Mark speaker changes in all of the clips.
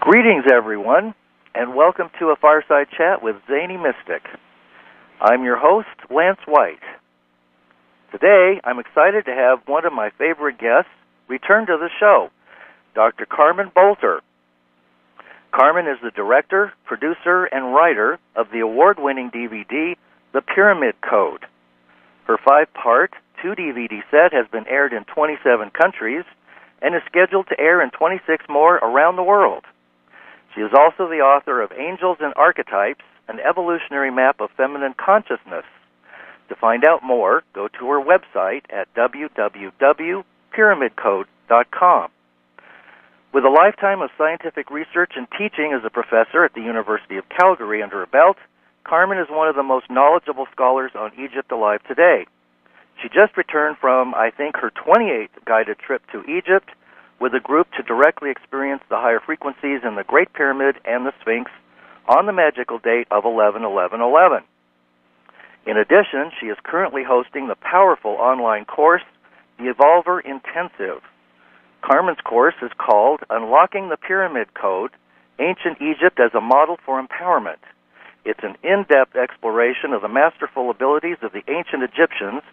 Speaker 1: Greetings, everyone, and welcome to a Fireside Chat with Zany Mystic. I'm your host, Lance White. Today, I'm excited to have one of my favorite guests return to the show, Dr. Carmen Boulter. Carmen is the director, producer, and writer of the award-winning DVD, The Pyramid Code. Her 5-part, 2-DVD set has been aired in 27 countries and is scheduled to air in 26 more around the world. She is also the author of Angels and Archetypes, an evolutionary map of feminine consciousness. To find out more, go to her website at www.pyramidcode.com. With a lifetime of scientific research and teaching as a professor at the University of Calgary under her belt, Carmen is one of the most knowledgeable scholars on Egypt alive today. She just returned from, I think, her 28th guided trip to Egypt with a group to directly experience the higher frequencies in the Great Pyramid and the Sphinx on the magical date of 11/11/11. In addition, she is currently hosting the powerful online course, the Evolver Intensive. Carmen's course is called Unlocking the Pyramid Code, Ancient Egypt as a Model for Empowerment. It's an in-depth exploration of the masterful abilities of the ancient Egyptians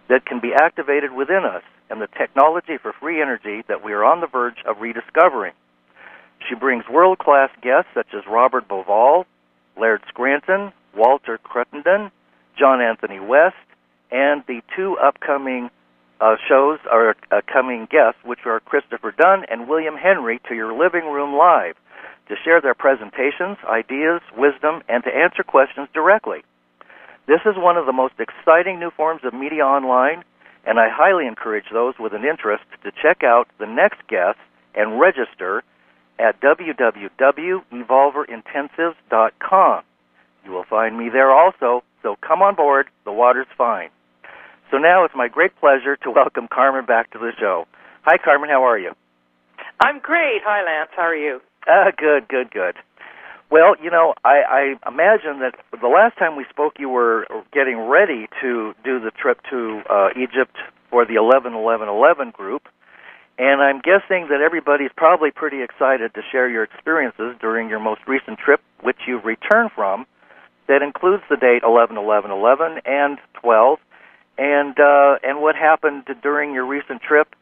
Speaker 1: that can be activated within us and the technology for free energy that we are on the verge of rediscovering. She brings world-class guests such as Robert Bauval, Laird Scranton, Walter Cruttenden, John Anthony West, and the 2 upcoming shows are coming guests, which are Christopher Dunn and William Henry, to your living room live to share their presentations, ideas, wisdom, and to answer questions directly. This is one of the most exciting new forms of media online, and I highly encourage those with an interest to check out the next guest and register at www.evolverintensives.com. You will find me there also, so come on board, the water's fine. So now it's my great pleasure to welcome Carmen back to the show. Hi, Carmen, how are you?
Speaker 2: I'm great. Hi, Lance. How are you?
Speaker 1: Good. Well, you know, I imagine that the last time we spoke you were getting ready to do the trip to Egypt for the 11/11/11 group, and I'm guessing that everybody's probably pretty excited to share your experiences during your most recent trip, which you've returned from, that includes the date 11/11/11 and 12, and what happened during your recent trip.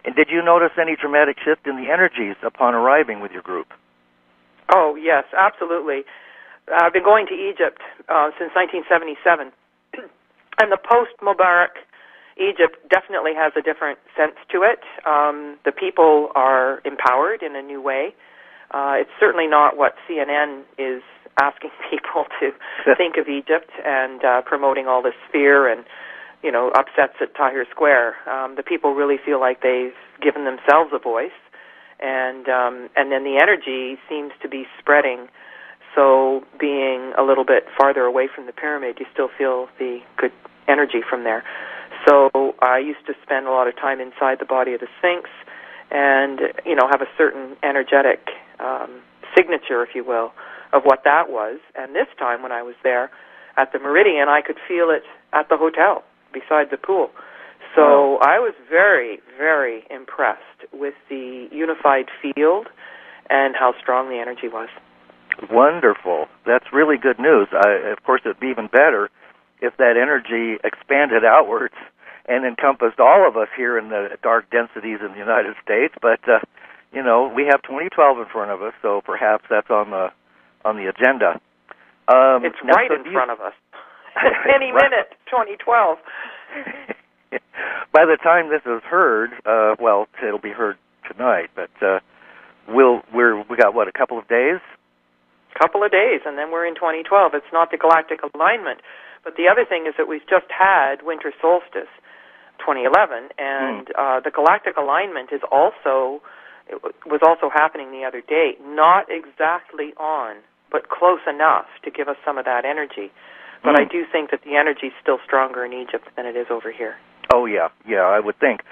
Speaker 1: And did you notice any dramatic shift in the energies upon arriving with your group?
Speaker 2: Oh, yes, absolutely. I've been going to Egypt since 1977, and the post-Mubarak Egypt definitely has a different sense to it. The people are empowered in a new way. It's certainly not what CNN is asking people to think of Egypt and promoting all this fear and, you know, upsets at Tahrir Square. The people really feel like they've given themselves a voice. And then the energy seems to be spreading. So being a little bit farther away from the pyramid, you still feel the good energy from there. So I used to spend a lot of time inside the body of the Sphinx and, you know, have a certain energetic signature, if you will, of what that was. And this time when I was there at the Meridian, I could feel it at the hotel beside the pool. So I was very, very impressed with the unified field and how strong the energy was.
Speaker 1: Wonderful. That's really good news. Of course, it would be even better if that energy expanded outwards and encompassed all of us here in the dark densities in the United States. But, you know, we have 2012 in front of us, so perhaps that's on the agenda.
Speaker 2: It's right in front of us. Any minute, 2012.
Speaker 1: By the time this is heard, well, it'll be heard tonight, but we got, what, a couple of days?
Speaker 2: Couple of days, and then we're in 2012. It's not the galactic alignment. But the other thing is that we've just had winter solstice, 2011, and the galactic alignment was also happening the other day. Not exactly on, but close enough to give us some of that energy. But I do think that the energy is still stronger in Egypt than it is over here.
Speaker 1: Oh yeah, I would think.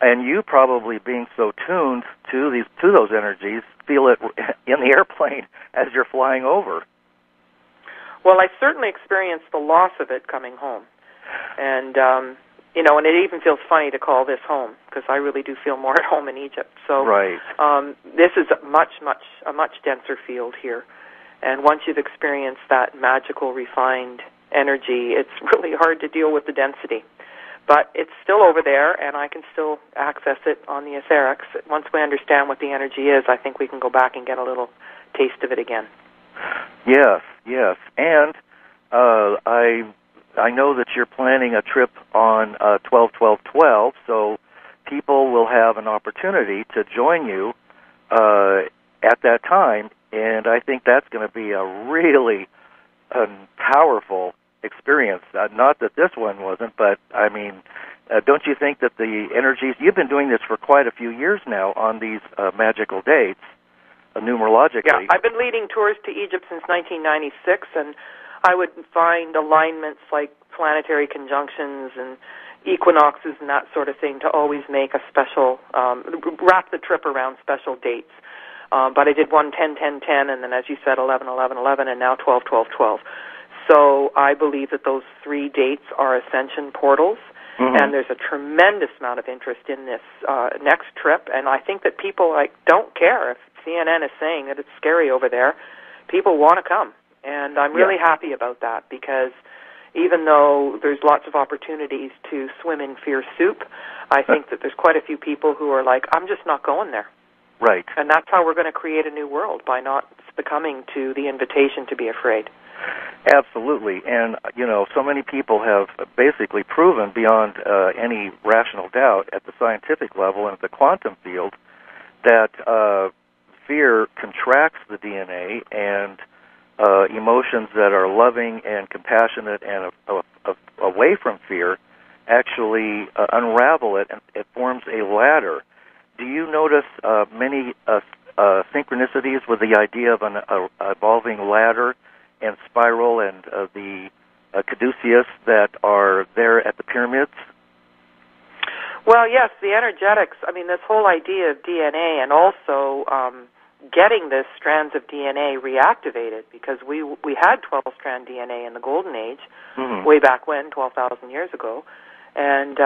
Speaker 1: And you probably being so tuned to those energies, feel it in the airplane as you're flying over.
Speaker 2: Well, I certainly experienced the loss of it coming home. And and it even feels funny to call this home because I really do feel more at home in Egypt. So
Speaker 1: right.
Speaker 2: This is a much denser field here. And once you've experienced that magical, refined energy, it's really hard to deal with the density. But it's still over there, and I can still access it on the etherics. Once we understand what the energy is, I think we can go back and get a little taste of it again.
Speaker 1: Yes. And I know that you're planning a trip on 12-12-12, so people will have an opportunity to join you at that time, and I think that's going to be a really powerful experience. Not that this one wasn't, but I mean, don't you think that the energies, you've been doing this for quite a few years now on these magical dates, numerologically.
Speaker 2: Yeah, I've been leading tours to Egypt since 1996, and I would find alignments like planetary conjunctions and equinoxes and that sort of thing to always make a special, wrap the trip around special dates. But I did 1-10-10-10, and then, as you said, 11-11-11, and now 12-12-12. So I believe that those 3 dates are ascension portals, and there's a tremendous amount of interest in this next trip. And I think that people don't care if CNN is saying that it's scary over there. People want to come, and I'm really happy about that because even though there's lots of opportunities to swim in fear soup, I think that there's quite a few people who are like, I'm just not going there.
Speaker 1: Right.
Speaker 2: And that's how we're going to create a new world, by not succumbing to the invitation to be afraid.
Speaker 1: Absolutely. And, so many people have basically proven beyond any rational doubt at the scientific level and at the quantum field that fear contracts the DNA, and emotions that are loving and compassionate and away from fear actually unravel it, and it forms a ladder. Do you notice many synchronicities with the idea of an evolving ladder and spiral and the caduceus that are there at the pyramids?
Speaker 2: Well, yes, the energetics. I mean, this whole idea of DNA, and also getting the strands of DNA reactivated, because we had 12-strand DNA in the Golden Age, way back when, 12,000 years ago, and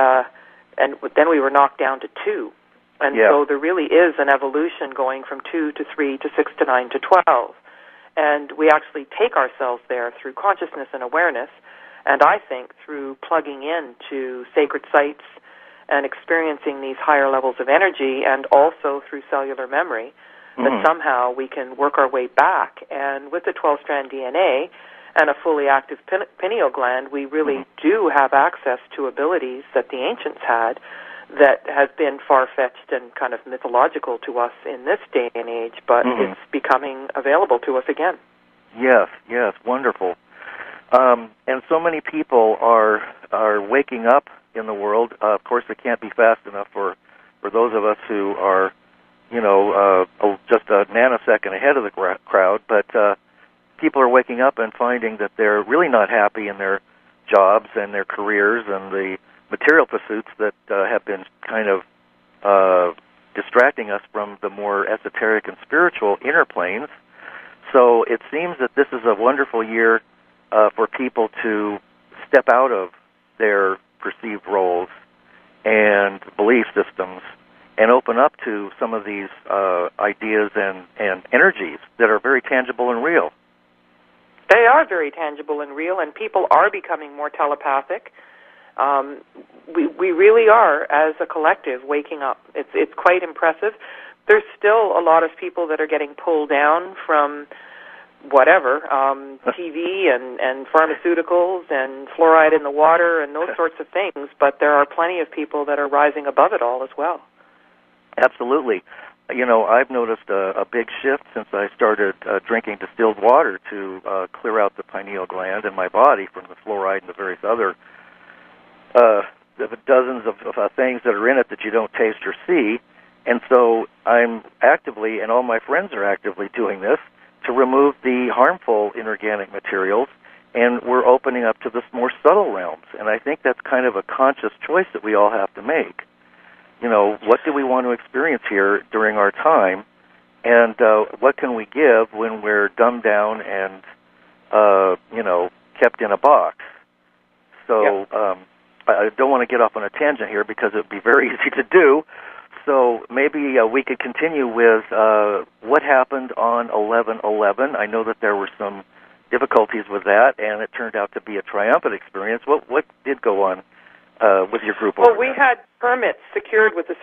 Speaker 2: then we were knocked down to 2. And so there really is an evolution going from 2 to 3 to 6 to 9 to 12. And we actually take ourselves there through consciousness and awareness, and I think through plugging into sacred sites and experiencing these higher levels of energy, and also through cellular memory, that somehow we can work our way back. And with the 12-strand DNA and a fully active pineal gland, we really do have access to abilities that the ancients had that has been far-fetched and kind of mythological to us in this day and age, but it's becoming available to us again. Yes,
Speaker 1: wonderful. And so many people are waking up in the world. Of course, it can't be fast enough for those of us who are, just a nanosecond ahead of the crowd, but people are waking up and finding that they're really not happy in their jobs and their careers and the material pursuits that have been kind of distracting us from the more esoteric and spiritual inner planes. So it seems that this is a wonderful year for people to step out of their perceived roles and belief systems and open up to some of these ideas and energies that are very tangible and real.
Speaker 2: They are very tangible and real, and people are becoming more telepathic. We really are, as a collective, waking up. It's quite impressive. There's still a lot of people that are getting pulled down from whatever, TV and pharmaceuticals and fluoride in the water and those sorts of things, but there are plenty of people that are rising above it all as well.
Speaker 1: Absolutely. I've noticed a big shift since I started drinking distilled water to clear out the pineal gland in my body from the fluoride and the various other dozens of things that are in it that you don't taste or see. And so I'm actively, and all my friends are actively doing this, to remove the harmful inorganic materials, and we're opening up to the more subtle realms. And I think that's kind of a conscious choice that we all have to make. What do we want to experience here during our time, and what can we give when we're dumbed down and, kept in a box? So I don't want to get off on a tangent here because it would be very easy to do. So maybe we could continue with what happened on 11/11. I know that there were some difficulties with that, and it turned out to be a triumphant experience. What did go on with your group?
Speaker 2: Well, we had permits secured with the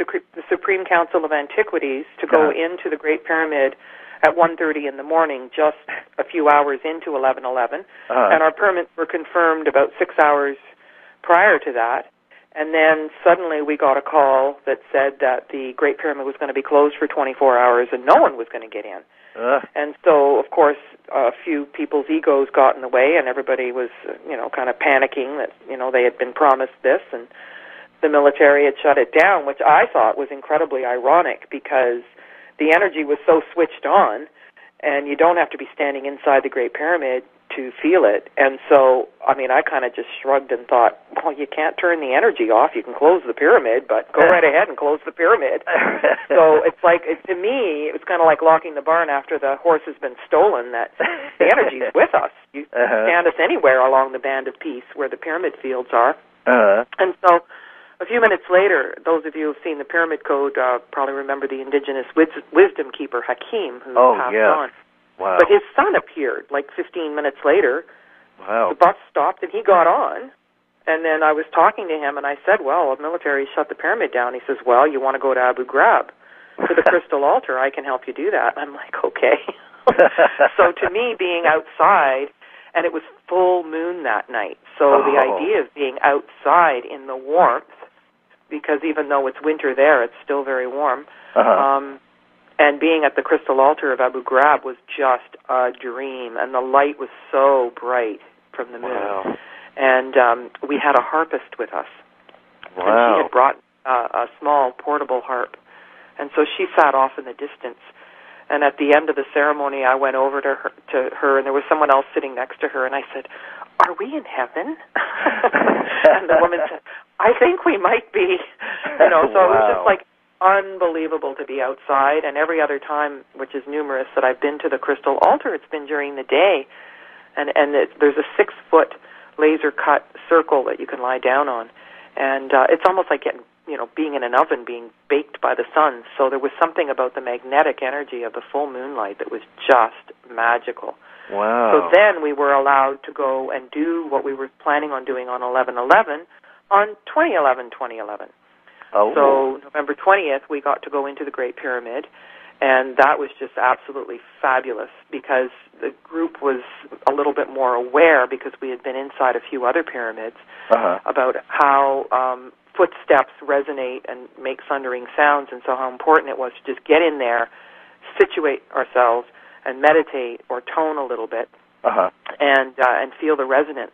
Speaker 2: Supreme Council of Antiquities to go into the Great Pyramid at 1:30 in the morning, just a few hours into 11/11, and our permits were confirmed about 6 hours prior to that. And then suddenly we got a call that said that the Great Pyramid was going to be closed for 24 hours and no one was going to get in. And so, of course, a few people's egos got in the way and everybody was, kind of panicking that, they had been promised this and the military had shut it down, which I thought was incredibly ironic because the energy was so switched on and you don't have to be standing inside the Great Pyramid to feel it. And so, I kind of just shrugged and thought, well, you can't turn the energy off. You can close the pyramid, but go right ahead and close the pyramid. So it's like, to me, it was kind of like locking the barn after the horse has been stolen, that the energy is with us. You stand us anywhere along the Band of Peace where the pyramid fields are. And so a few minutes later, those of you who have seen the Pyramid Code probably remember the indigenous wisdom keeper, Hakim, who passed on.
Speaker 1: Wow.
Speaker 2: But his son appeared like 15 minutes later.
Speaker 1: Wow.
Speaker 2: The bus stopped and he got on. And then I was talking to him and I said, well, the military shut the pyramid down. He says, well, you want to go to Abu Ghraib to the crystal altar? I can help you do that. I'm like, okay. So to me, being outside, and it was full moon that night. So the idea of being outside in the warmth, because even though it's winter there, it's still very warm, and being at the crystal altar of Abu Ghraib was just a dream, and the light was so bright from the moon.
Speaker 1: Wow.
Speaker 2: And we had a harpist with us.
Speaker 1: Wow.
Speaker 2: And she had brought a small portable harp. And so she sat off in the distance. And at the end of the ceremony, I went over to her, and there was someone else sitting next to her, and I said, are we in heaven? And the woman said, I think we might be. So it was just like unbelievable to be outside, and every other time, which is numerous, that I've been to the crystal altar, it's been during the day, and there's a 6-foot laser-cut circle that you can lie down on, and it's almost like being in an oven, being baked by the sun. So there was something about the magnetic energy of the full moonlight that was just magical.
Speaker 1: Wow.
Speaker 2: So then we were allowed to go and do what we were planning on doing on 11/11 on 2011.
Speaker 1: Oh.
Speaker 2: So November 20th, we got to go into the Great Pyramid, and that was just absolutely fabulous because the group was a little bit more aware, because we had been inside a few other pyramids, about how footsteps resonate and make thundering sounds, and so how important it was to just get in there, situate ourselves, and meditate or tone a little bit, and feel the resonance.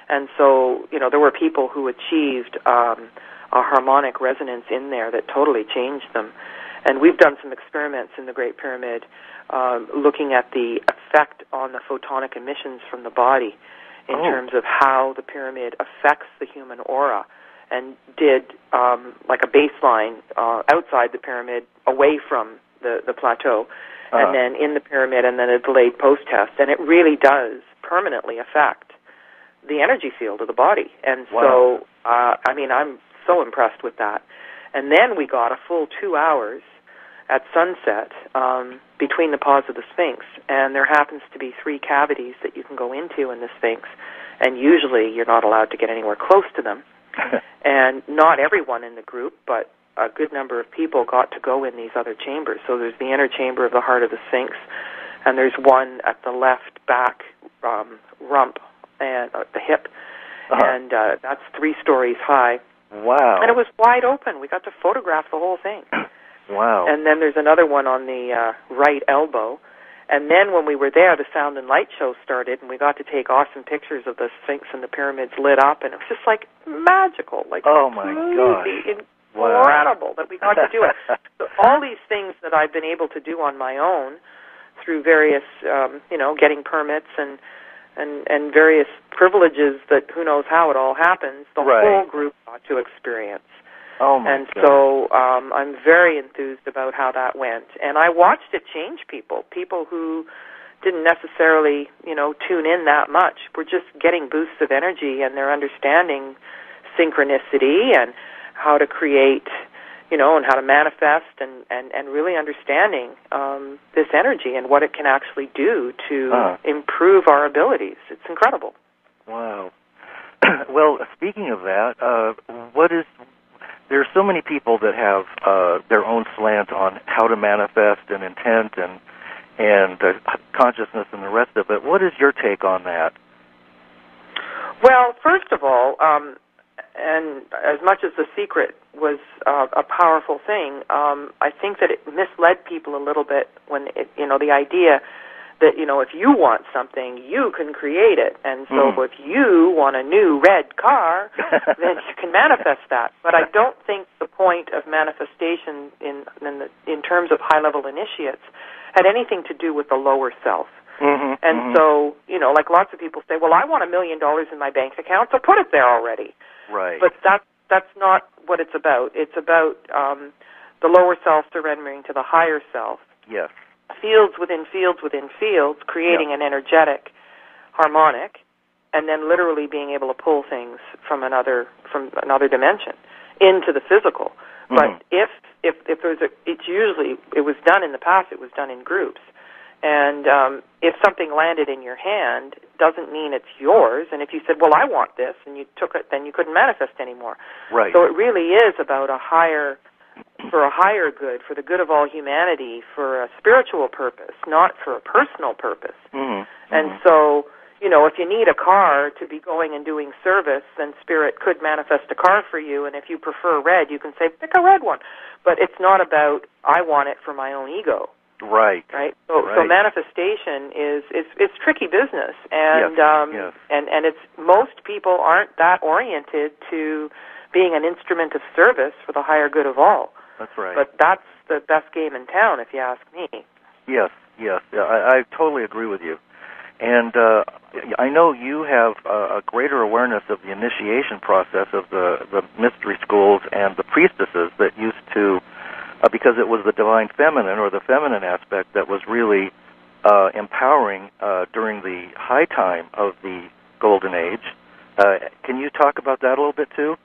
Speaker 2: And so, there were people who achieved a harmonic resonance in there that totally changed them. And we've done some experiments in the Great Pyramid looking at the effect on the photonic emissions from the body in terms of how the pyramid affects the human aura, and did like a baseline outside the pyramid away from the plateau, and then in the pyramid, and then a delayed post-test. And it really does permanently affect the energy field of the body. And so, I'm so impressed with that. And then we got a full 2 hours at sunset between the paws of the Sphinx, and there happens to be 3 cavities that you can go into in the Sphinx, and usually you're not allowed to get anywhere close to them. And not everyone in the group, but a good number of people got to go in these other chambers. So there's the inner chamber of the heart of the Sphinx, and there's one at the left back rump and the hip, and that's 3 stories high.
Speaker 1: Wow.
Speaker 2: And it was wide open. We got to photograph the whole thing.
Speaker 1: Wow.
Speaker 2: And then there's another one on the right elbow. And then when we were there, the sound and light show started, and we got to take awesome pictures of the Sphinx and the pyramids lit up, and it was just like magical, like incredible that we got to do it. So all these things that I've been able to do on my own through various, getting permits and various privileges that who knows how it all happens, the whole group got to experience.
Speaker 1: Oh my God.
Speaker 2: So I'm very enthused about how that went. And I watched it change people who didn't necessarily, tune in that much. Were just getting boosts of energy, and their understanding synchronicity and how to create, and how to manifest and really understanding this energy and what it can actually do to improve our abilities. It's incredible.
Speaker 1: Wow. Well, speaking of that, there are so many people that have their own slant on how to manifest and intent and consciousness and the rest of it. What is your take on that?
Speaker 2: Well, first of all, and as much as The Secret was a powerful thing, I think that it misled people a little bit when the idea that, if you want something, you can create it. And so if you want a new red car, then you can manifest that. But I don't think the point of manifestation in terms of high-level initiates had anything to do with the lower self. So, like lots of people say, well, I want $1 million in my bank account, so put it there already.
Speaker 1: Right.
Speaker 2: But that's not what it's about. It's about the lower self surrendering to the higher self.
Speaker 1: Yes.
Speaker 2: Fields within fields within fields, creating an energetic harmonic, and then literally being able to pull things from another dimension into the physical. But if there's it was done in the past. It was done in groups. And if something landed in your hand, doesn't mean it's yours. And if you said, well, I want this, and you took it, then you couldn't manifest anymore.
Speaker 1: Right.
Speaker 2: So it really is about for a higher good, for the good of all humanity, for a spiritual purpose, not for a personal purpose. And so, if you need a car to be going and doing service, then Spirit could manifest a car for you. And if you prefer red, you can say, pick a red one. But it's not about, I want it for my own ego.
Speaker 1: Right.
Speaker 2: So manifestation is tricky business, and and it's most people aren't that oriented to being an instrument of service for the higher good of all.
Speaker 1: That's right.
Speaker 2: But that's the best game in town, if you ask me.
Speaker 1: Yes. I totally agree with you, and I know you have a greater awareness of the initiation process of the mystery schools and the priestesses that used to. Because it was the divine feminine or the feminine aspect that was really empowering during the high time of the Golden Age. Can you talk about that a little bit too?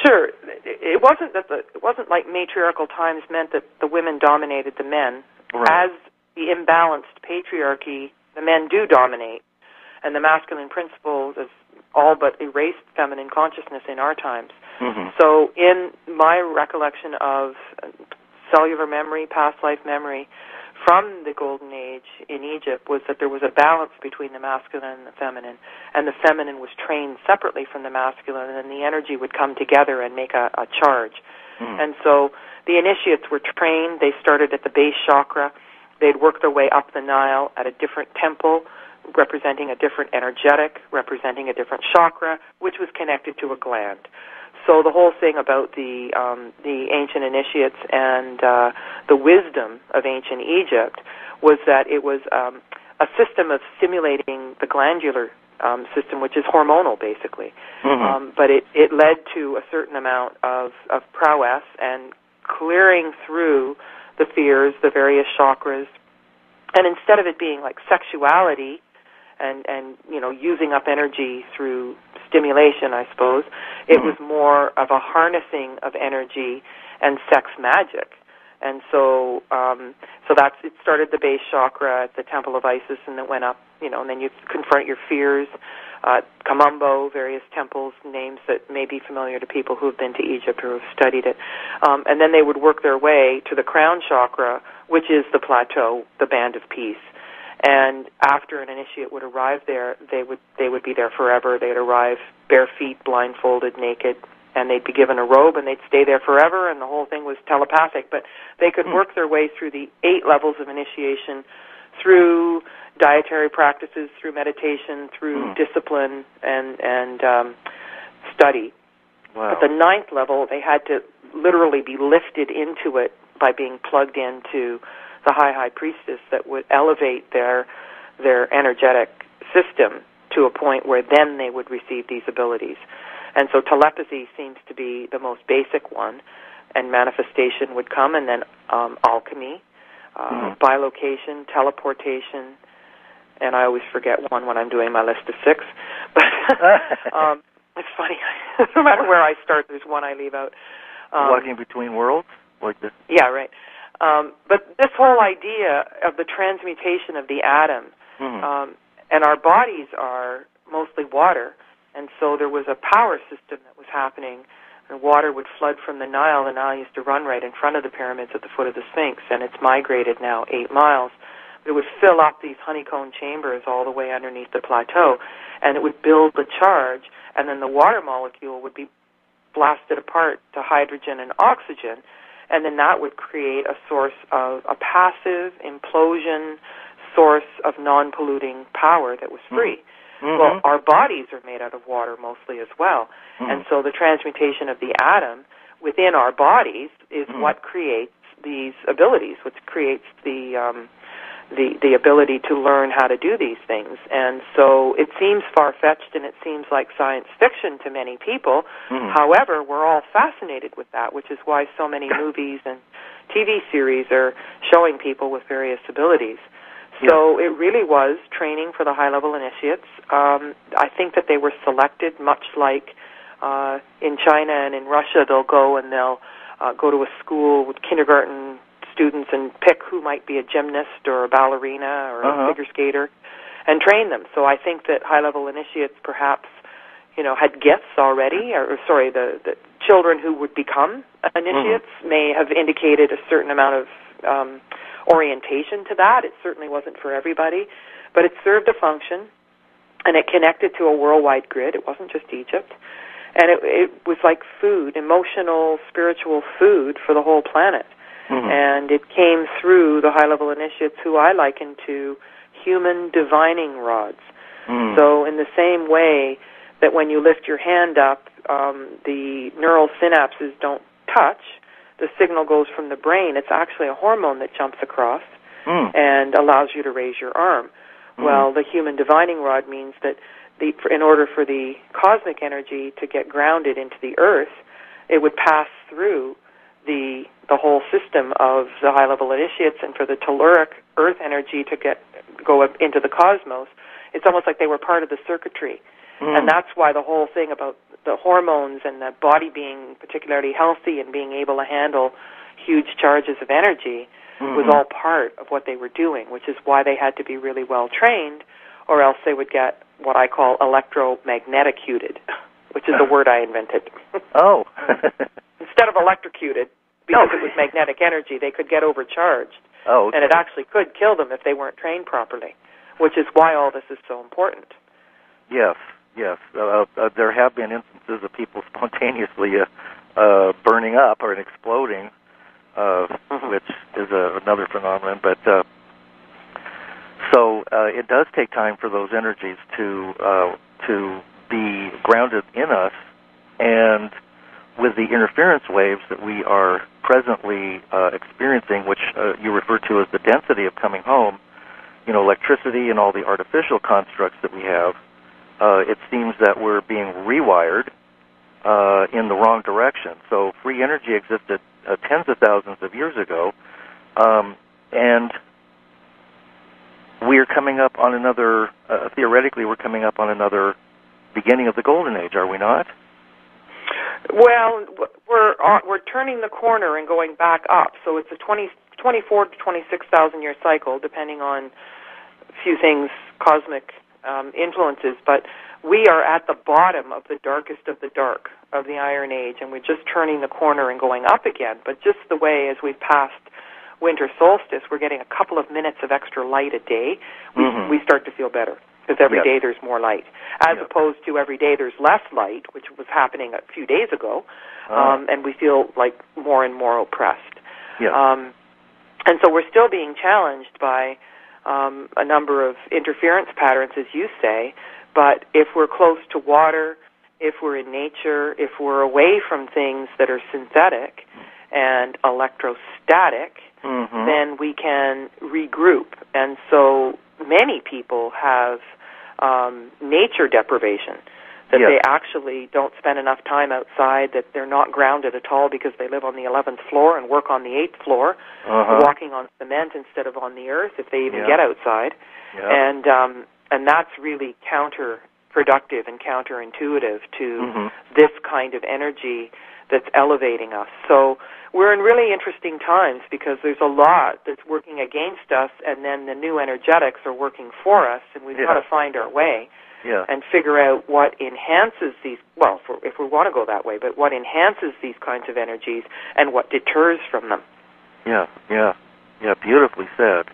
Speaker 2: Sure. It wasn't like matriarchal times meant that the women dominated the men.
Speaker 1: Right.
Speaker 2: As the imbalanced patriarchy, the men do dominate, and the masculine principles have all but erased feminine consciousness in our times. So in my recollection of cellular memory, past life memory, from the Golden Age in Egypt was that there was a balance between the masculine and the feminine was trained separately from the masculine, and then the energy would come together and make a charge. And so the initiates were trained. They started at the base chakra. They'd work their way up the Nile at a different temple, representing a different energetic, representing a different chakra, which was connected to a gland. So the whole thing about the ancient initiates and the wisdom of ancient Egypt was that it was a system of stimulating the glandular system, which is hormonal, basically. But it led to a certain amount of prowess and clearing through the fears, the various chakras. And instead of it being like sexuality and using up energy through stimulation, I suppose, it was more of a harnessing of energy and sex magic. And so it started the base chakra at the Temple of Isis, and it went up, and then you confront your fears. Kamumbo, various temples, names that may be familiar to people who have been to Egypt or have studied it. And then they would work their way to the crown chakra, which is the plateau, the band of peace. And after an initiate would arrive there, they would be there forever. They'd arrive bare feet, blindfolded, naked, and they'd be given a robe, and they'd stay there forever, and the whole thing was telepathic. But they could work their way through the 8 levels of initiation, through dietary practices, through meditation, through discipline and study.
Speaker 1: Wow.
Speaker 2: At the 9th level, they had to literally be lifted into it by being plugged into the high priestess that would elevate their energetic system to a point where then they would receive these abilities. And so telepathy seems to be the most basic one, and manifestation would come, and then alchemy, bilocation, teleportation, and I always forget one when I'm doing my list of 6. But It's funny. No matter where I start, there's one I leave out.
Speaker 1: Walking between worlds? Like this?
Speaker 2: Yeah, right. But this whole idea of the transmutation of the atom, and our bodies are mostly water, and so there was a power system that was happening, and water would flood from the Nile. The Nile used to run right in front of the pyramids at the foot of the Sphinx, and it's migrated now 8 miles. It would fill up these honeycomb chambers all the way underneath the plateau, and it would build the charge, and then the water molecule would be blasted apart to hydrogen and oxygen, and then that would create a source of a passive implosion source of non-polluting power that was free. Well, our bodies are made out of water mostly as well, and so the transmutation of the atom within our bodies is what creates these abilities, which creates the ability to learn how to do these things. And so it seems far-fetched and it seems like science fiction to many people. However, we're all fascinated with that, which is why so many movies and TV series are showing people with various abilities. So it really was training for the high-level initiates. I think that they were selected much like in China and in Russia. They'll go and they'll go to a school with kindergarten students and pick who might be a gymnast or a ballerina or a figure skater and train them. So I think that high-level initiates perhaps, had gifts already, the children who would become initiates may have indicated a certain amount of orientation to that. It certainly wasn't for everybody, but it served a function, and it connected to a worldwide grid. It wasn't just Egypt. And it was like food, emotional, spiritual food for the whole planet. And it came through the high-level initiates who I liken to human divining rods. So in the same way that when you lift your hand up, the neural synapses don't touch, the signal goes from the brain. It's actually a hormone that jumps across and allows you to raise your arm. Well, the human divining rod means that in order for the cosmic energy to get grounded into the earth, it would pass through the whole system of the high-level initiates, and for the telluric earth energy to go up into the cosmos, it's almost like they were part of the circuitry. And that's why the whole thing about the hormones and the body being particularly healthy and being able to handle huge charges of energy was all part of what they were doing, which is why they had to be really well trained, or else they would get what I call electromagneticuted, which is a word I invented. Instead of electrocuted, because it was magnetic energy, they could get overcharged. And it actually could kill them if they weren't trained properly, which is why all this is so important.
Speaker 1: Yes. There have been instances of people spontaneously burning up or exploding, which is another phenomenon. But so it does take time for those energies to be grounded in us, and with the interference waves that we are presently experiencing, which you refer to as the density of coming home, electricity and all the artificial constructs that we have, it seems that we're being rewired in the wrong direction. So free energy existed tens of thousands of years ago, and we're coming up on another, theoretically, we're coming up on another beginning of the Golden Age, are we not?
Speaker 2: Well, we're turning the corner and going back up. So it's a 24 to 26,000 year cycle, depending on a few things, cosmic influences. But we are at the bottom of the darkest of the dark of the Iron Age, and we're just turning the corner and going up again. But just the way as we've passed winter solstice, we're getting a couple of minutes of extra light a day, we start to feel better. Because every day there's more light, as opposed to every day there's less light, which was happening a few days ago, and we feel like more and more oppressed. And so we're still being challenged by a number of interference patterns, as you say, but if we're close to water, if we're in nature, if we're away from things that are synthetic and electrostatic, then we can regroup. And so many people have nature deprivation, that they actually don't spend enough time outside, that they're not grounded at all because they live on the 11th floor and work on the 8th floor, walking on cement instead of on the earth if they even get outside. And that's really counter counterproductive and counterintuitive to this kind of energy that's elevating us. So we're in really interesting times because there's a lot that's working against us, and then the new energetics are working for us, and we've got to find our way and figure out what enhances these, well, if we want to go that way, but what enhances these kinds of energies and what deters from them.
Speaker 1: Yeah, beautifully said.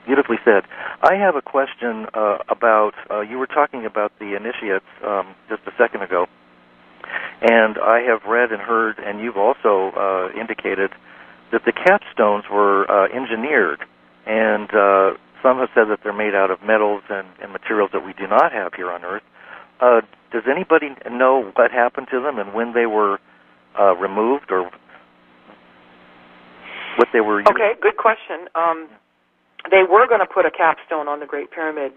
Speaker 1: Beautifully said. I have a question about, you were talking about the initiates just a second ago, and I have read and heard, and you've also indicated, that the capstones were engineered, and some have said that they're made out of metals and materials that we do not have here on Earth. Does anybody know what happened to them and when they were removed or what they were used?
Speaker 2: Okay, good question. They were going to put a capstone on the Great Pyramid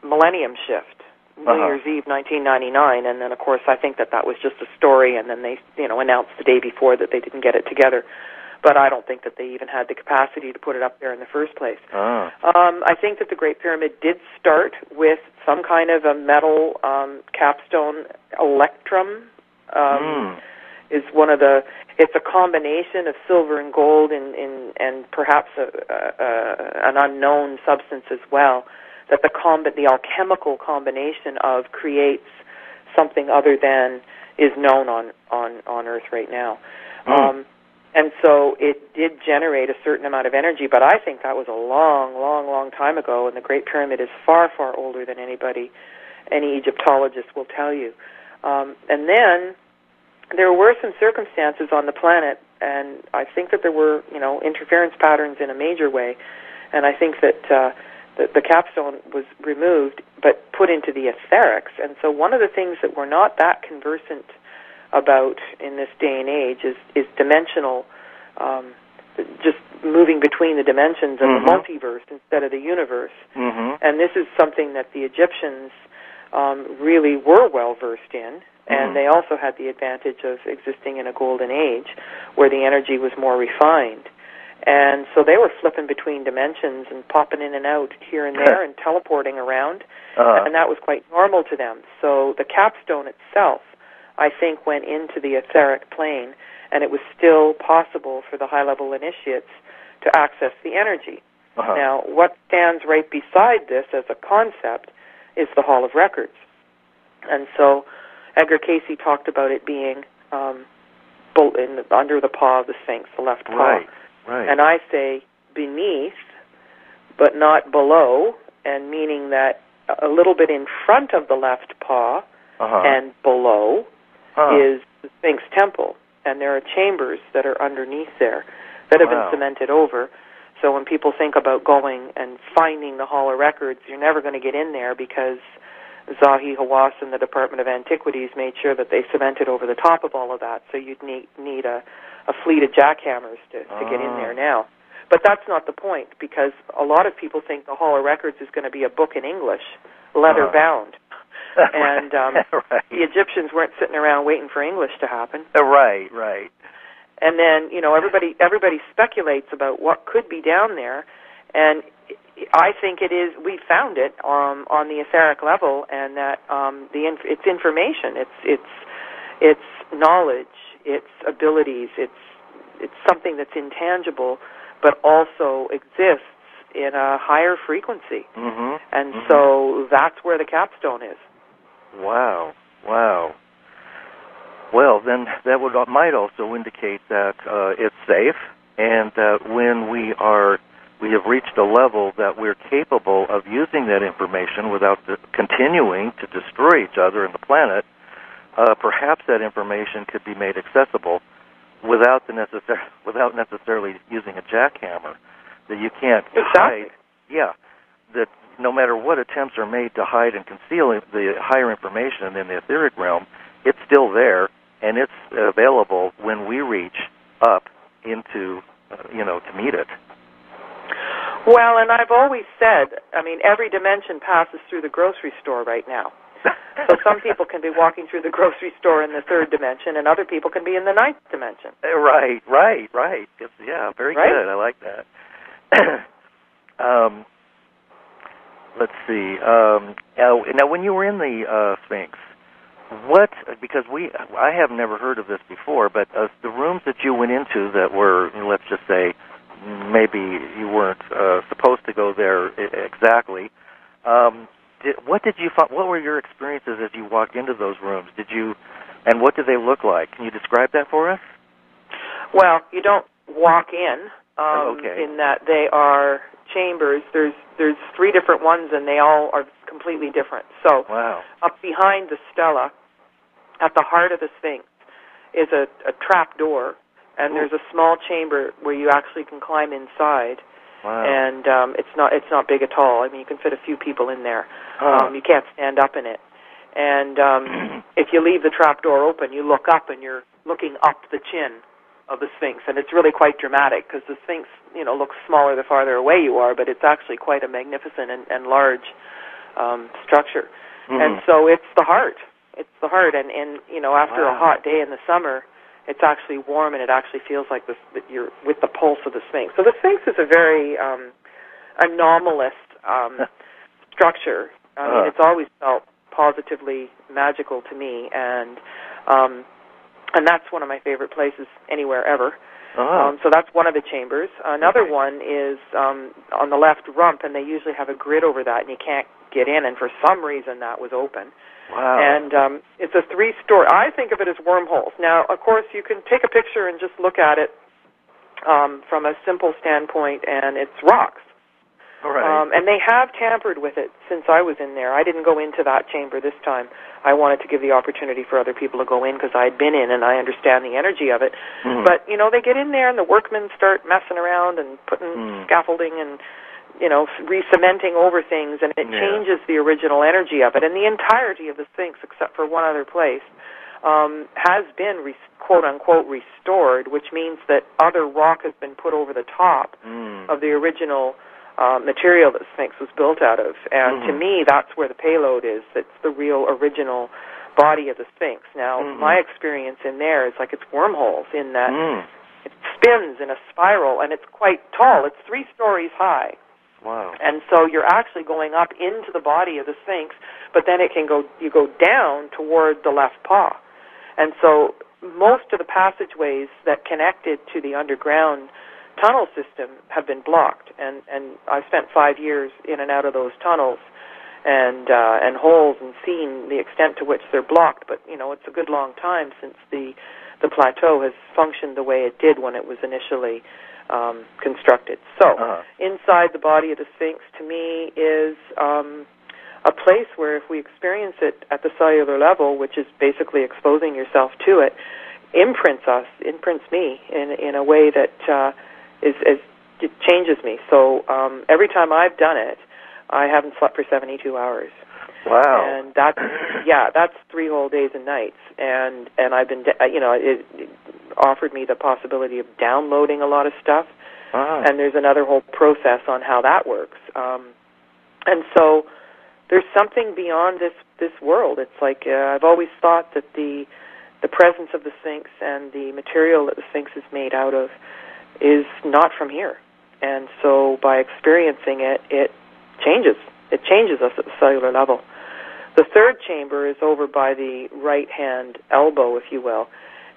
Speaker 2: Millennium Shift, New Year's Eve, 1999, and then, of course, I think that was just a story, and then they, announced the day before that they didn't get it together. But I don't think that they even had the capacity to put it up there in the first place. I think that the Great Pyramid did start with some kind of a metal capstone. Electrum is one of the. It's a combination of silver and gold, and perhaps an unknown substance as well. That the alchemical combination of creates something other than is known on Earth right now. And so it did generate a certain amount of energy, but I think that was a long, long, long time ago, and the Great Pyramid is far, far older than any Egyptologist will tell you. And then there were some circumstances on the planet, and I think that there were, interference patterns in a major way, and I think that the capstone was removed but put into the etherics. And so one of the things that we're not that conversant about in this day and age is dimensional, just moving between the dimensions of the multiverse instead of the universe. And this is something that the Egyptians really were well versed in, and they also had the advantage of existing in a golden age where the energy was more refined. And so they were flipping between dimensions and popping in and out here and there and teleporting around, and that was quite normal to them. So the capstone itself, I think, went into the etheric plane, and it was still possible for the high-level initiates to access the energy. Now, what stands right beside this as a concept is the Hall of Records. And so Edgar Cayce talked about it being under the paw of the Sphinx, the left paw.
Speaker 1: Right.
Speaker 2: And I say beneath, but not below, and meaning that a little bit in front of the left paw and below is the Sphinx Temple, and there are chambers that are underneath there that have been cemented over. So when people think about going and finding the Hall of Records, you're never going to get in there because Zahi Hawass and the Department of Antiquities made sure that they cemented over the top of all of that. So you'd need a fleet of jackhammers to get in there now. But that's not the point, because a lot of people think the Hall of Records is going to be a book in English, leather-bound. And the Egyptians weren't sitting around waiting for English to happen.
Speaker 1: Right.
Speaker 2: And then, everybody speculates about what could be down there, and I think it is. We found it on the etheric level, and that it's information, it's knowledge, it's abilities, it's something that's intangible, but also exists in a higher frequency. And so that's where the capstone is. Wow.
Speaker 1: Well, then that might also indicate that it's safe, and that when we have reached a level that we're capable of using that information without continuing to destroy each other and the planet, perhaps that information could be made accessible without necessarily using a jackhammer. That you can't hide. Yeah, that no matter what attempts are made to hide and conceal the higher information in the etheric realm, it's still there, and it's available when we reach up into, to meet it.
Speaker 2: Well, and I've always said, every dimension passes through the grocery store right now. So some people can be walking through the grocery store in the third dimension, and other people can be in the ninth dimension.
Speaker 1: Right. Very good. I like that. let's see. Now, when you were in the Sphinx, because I have never heard of this before, but the rooms that you went into that were, let's just say, maybe you weren't supposed to go there exactly. What did you find? What were your experiences as you walked into those rooms? And what did they look like? Can you describe that for us?
Speaker 2: Well, you don't walk in. In that they are chambers. There's 3 different ones, and they all are completely different. So, up behind the stela, at the heart of the Sphinx, is a trap door, and there's a small chamber where you actually can climb inside.
Speaker 1: Wow.
Speaker 2: And it's not big at all. I mean, you can fit a few people in there. You can't stand up in it. And if you leave the trap door open, you look up, and you're looking up the chin of the Sphinx, and it's really quite dramatic because the Sphinx, looks smaller the farther away you are, but it's actually quite a magnificent and large structure. Mm-hmm. And so it's the heart. It's the heart, and after a hot day in the summer, it's actually warm, and it actually feels like that you're with the pulse of the Sphinx. So the Sphinx is a very anomalous structure. I mean, it's always felt positively magical to me, and that's one of my favorite places anywhere ever. So that's one of the chambers. Another one is on the left rump, and they usually have a grid over that, and you can't get in, and for some reason that was open.
Speaker 1: Wow.
Speaker 2: And it's a 3-story. I think of it as wormholes. Now, of course, you can take a picture and just look at it from a simple standpoint, and it's rocks.
Speaker 1: All right.
Speaker 2: And they have tampered with it since I was in there. I didn't go into that chamber this time. I wanted to give the opportunity for other people to go in because I had been in and I understand the energy of it. Mm-hmm. But, they get in there and the workmen start messing around and putting scaffolding and, re-cementing over things, and it changes the original energy of it. And the entirety of the Sphinx, except for one other place, has been, quote-unquote, restored, which means that other rock has been put over the top of the original material that Sphinx was built out of. And to me, that's where the payload is. It's the real original body of the Sphinx. Now, my experience in there is like it's wormholes in that it spins in a spiral, and it's quite tall. It's 3 stories high.
Speaker 1: Wow.
Speaker 2: And so you're actually going up into the body of the Sphinx, but then you go down toward the left paw. And so most of the passageways that connected to the underground tunnel system have been blocked, and I spent 5 years in and out of those tunnels and holes and seen the extent to which they're blocked. But it's a good long time since the plateau has functioned the way it did when it was initially constructed. So inside the body of the Sphinx, to me, is a place where if we experience it at the cellular level, which is basically exposing yourself to it, imprints me in a way that it changes me. So every time I've done it, I haven't slept for 72 hours.
Speaker 1: Wow.
Speaker 2: And that's 3 whole days and nights. And I've been, it offered me the possibility of downloading a lot of stuff. And there's another whole process on how that works. And so there's something beyond this world. It's like I've always thought that the presence of the Sphinx and the material that the Sphinx is made out of is not from here. And so by experiencing it, it changes us at the cellular level. The third chamber is over by the right-hand elbow, if you will.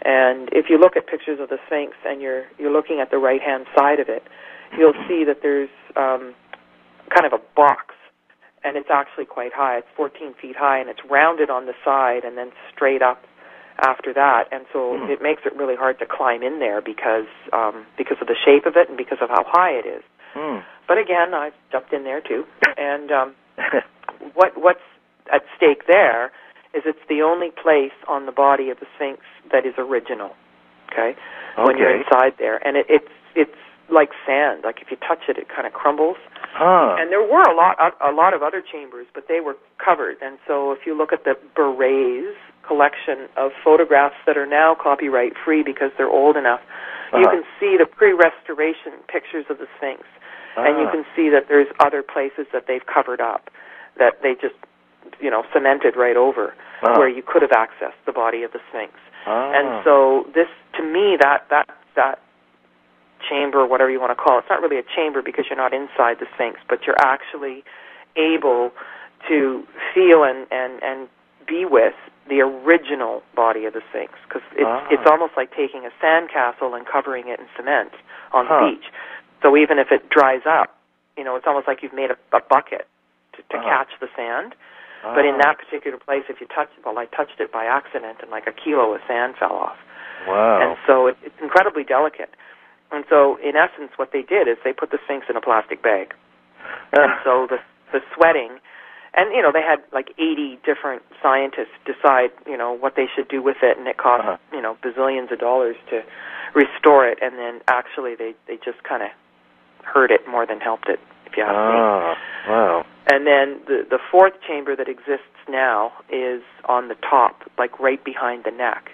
Speaker 2: And if you look at pictures of the Sphinx and you're looking at the right-hand side of it, you'll see that there's kind of a box, and it's actually quite high. It's 14 feet high, and it's rounded on the side and then straight up after that. And so it makes it really hard to climb in there because of the shape of it and because of how high it is. But again, I've jumped in there too. And what's at stake there is it's the only place on the body of the Sphinx that is original. Okay? When you're inside there, and it's like sand. Like if you touch it, it kind of crumbles. And there were a lot of other chambers, but they were covered. And so if you look at the Berets collection of photographs that are now copyright free because they're old enough, you can see the pre-restoration pictures of the Sphinx. And you can see that there's other places that they've covered up that they just, cemented right over where you could have accessed the body of the Sphinx. And so this, to me, that chamber, whatever you want to call it, it's not really a chamber because you're not inside the Sphinx, but you're actually able to feel and be with the original body of the Sphinx, because it's almost like taking a sandcastle and covering it in cement on the beach. So even if it dries up, it's almost like you've made a bucket to catch the sand. But in that particular place, if you touch it, I touched it by accident, and like a kilo of sand fell off.
Speaker 1: Wow.
Speaker 2: And so it's incredibly delicate. And so, in essence, what they did is they put the Sphinx in a plastic bag. And so the sweating, and, they had like 80 different scientists decide, what they should do with it, and it cost, bazillions of dollars to restore it, and then actually they just kind of hurt it more than helped it, if you ask me.
Speaker 1: Wow.
Speaker 2: And then the fourth chamber that exists now is on the top, like right behind the neck.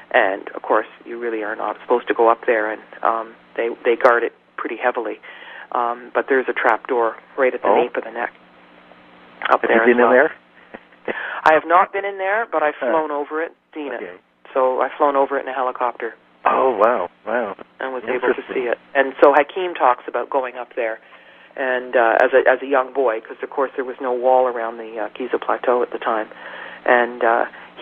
Speaker 2: And, of course, you really are not supposed to go up there, and they guard it pretty heavily. But there's a trap door right at the nape of the neck up there.
Speaker 1: Have you been in there?
Speaker 2: I have not been in there, but I've flown over it, seen it. So I've flown over it in a helicopter.
Speaker 1: Oh, wow.
Speaker 2: And was able to see it. And so Hakeem talks about going up there, and as a young boy, because, of course, there was no wall around the Giza Plateau at the time. And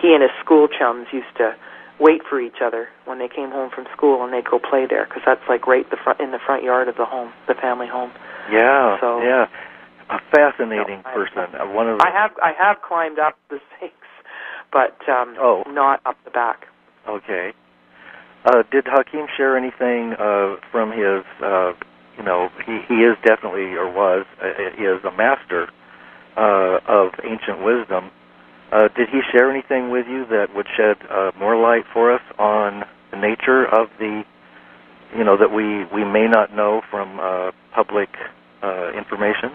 Speaker 2: he and his school chums used to wait for each other when they came home from school, and they'd go play there, because that's like right in the front yard of the home, the family home.
Speaker 1: Yeah.
Speaker 2: So,
Speaker 1: yeah. A fascinating person.
Speaker 2: I have climbed up the Sphinx, but not up the back.
Speaker 1: Okay. Did Hakeem share anything from his? He is definitely, or was, he is a master of ancient wisdom. Did he share anything with you that would shed more light for us on the nature of the, that we may not know from public information?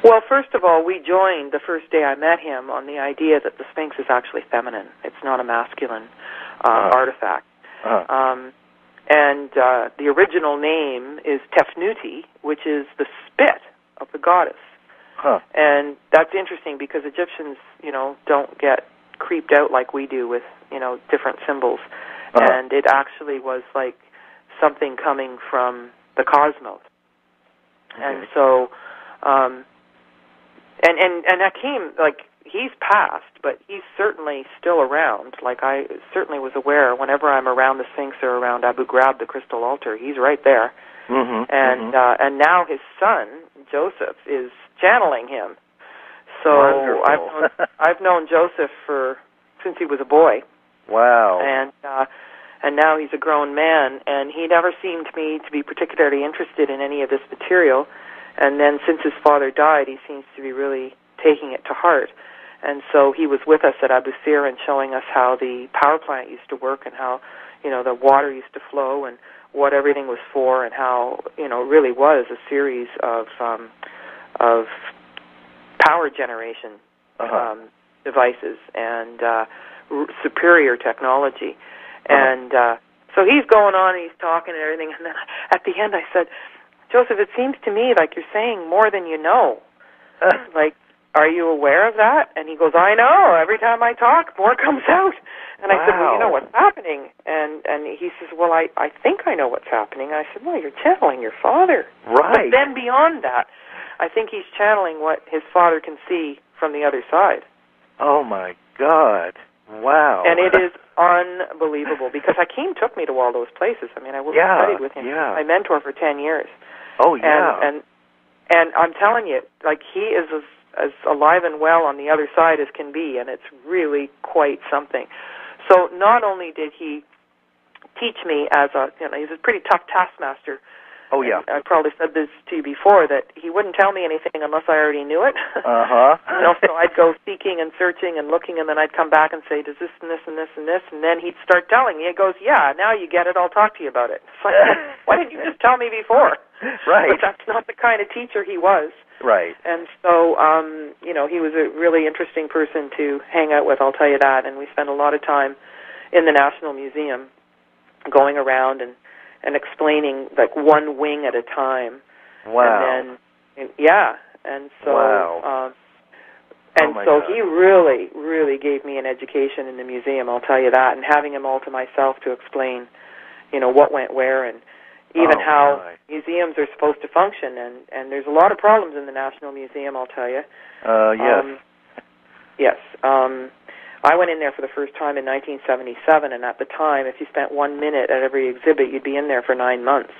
Speaker 2: Well, first of all, we joined the first day I met him on the idea that the Sphinx is actually feminine. It's not a masculine artifact. And the original name is Tefnuti, which is the spit of the goddess. And that's interesting because Egyptians, don't get creeped out like we do with, different symbols. And it actually was like something coming from the cosmos. Okay. And so, and Hakeem, like, he's passed, but he's certainly still around. Like, I certainly was aware whenever I'm around the Sphinx or around Abu Ghraib, the crystal altar, he's right there. And now his son, Joseph, is channeling him. So I've known Joseph since he was a boy.
Speaker 1: Wow.
Speaker 2: And now he's a grown man, and he never seemed to me to be particularly interested in any of this material. And then since his father died, he seems to be really taking it to heart. And so he was with us at Abu Sir and showing us how the power plant used to work and how, the water used to flow and what everything was for, and how, it really was a series of power generation devices and superior technology. And so he's going on and he's talking and everything. And then at the end I said, Joseph, it seems to me like you're saying more than you know. Like, are you aware of that? And he goes, I know. Every time I talk, more comes out. And I said, well, you know what's happening? And he says, well, I think I know what's happening. And I said, well, you're channeling your father.
Speaker 1: Right.
Speaker 2: But then beyond that, I think he's channeling what his father can see from the other side.
Speaker 1: Oh, my God. Wow.
Speaker 2: And it is unbelievable, because Hakeem took me to all those places. I mean, I studied with him.
Speaker 1: Yeah.
Speaker 2: My mentor for 10 years.
Speaker 1: Oh, yeah.
Speaker 2: And I'm telling you, like, he is as alive and well on the other side as can be, and it's really quite something. So not only did he teach me he's a pretty tough taskmaster.
Speaker 1: Oh, yeah.
Speaker 2: I probably said this to you before, that he wouldn't tell me anything unless I already knew it. So I'd go seeking and searching and looking, and then I'd come back and say, does this and this and this and this? And then he'd start telling me. He goes, yeah, now you get it, I'll talk to you about it. It's like, why didn't you just tell me before?
Speaker 1: Right.
Speaker 2: But that's not the kind of teacher he was.
Speaker 1: Right.
Speaker 2: And so, he was a really interesting person to hang out with, I'll tell you that. And we spent a lot of time in the National Museum going around and explaining, like, one wing at a time.
Speaker 1: Wow.
Speaker 2: And so he really, really gave me an education in the museum, I'll tell you that, and having him all to myself to explain, what went where, and, even how museums are supposed to function. And there's a lot of problems in the National Museum, I'll tell you.
Speaker 1: Yes.
Speaker 2: Yes. I went in there for the first time in 1977, and at the time, if you spent 1 minute at every exhibit, you'd be in there for 9 months.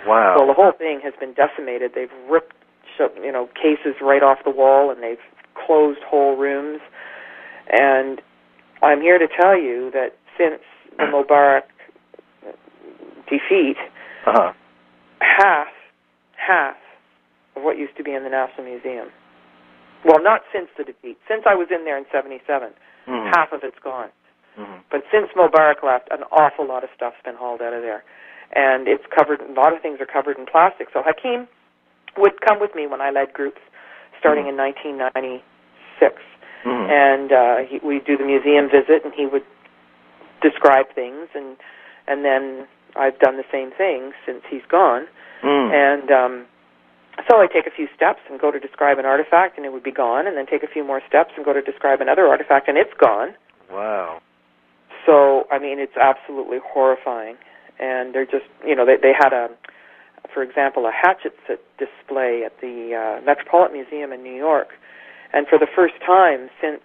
Speaker 1: Wow.
Speaker 2: So the whole thing has been decimated. They've ripped, cases right off the wall, and they've closed whole rooms. And I'm here to tell you that since the Mubarak defeat, half of what used to be in the National Museum, well, not since the defeat, since I was in there in 77, half of it's gone. But since Mubarak left, an awful lot of stuff's been hauled out of there. And it's covered, a lot of things are covered in plastic. So Hakeem would come with me when I led groups starting in 1996. And we'd do the museum visit, and he would describe things, and then I've done the same thing since he's gone. And so I'd take a few steps and go to describe an artifact, and it would be gone, and then take a few more steps and go to describe another artifact, and it's gone.
Speaker 1: Wow.
Speaker 2: So, I mean, it's absolutely horrifying. And they're just, they had for example, a Hatchetsit display at the Metropolitan Museum in New York. And for the first time since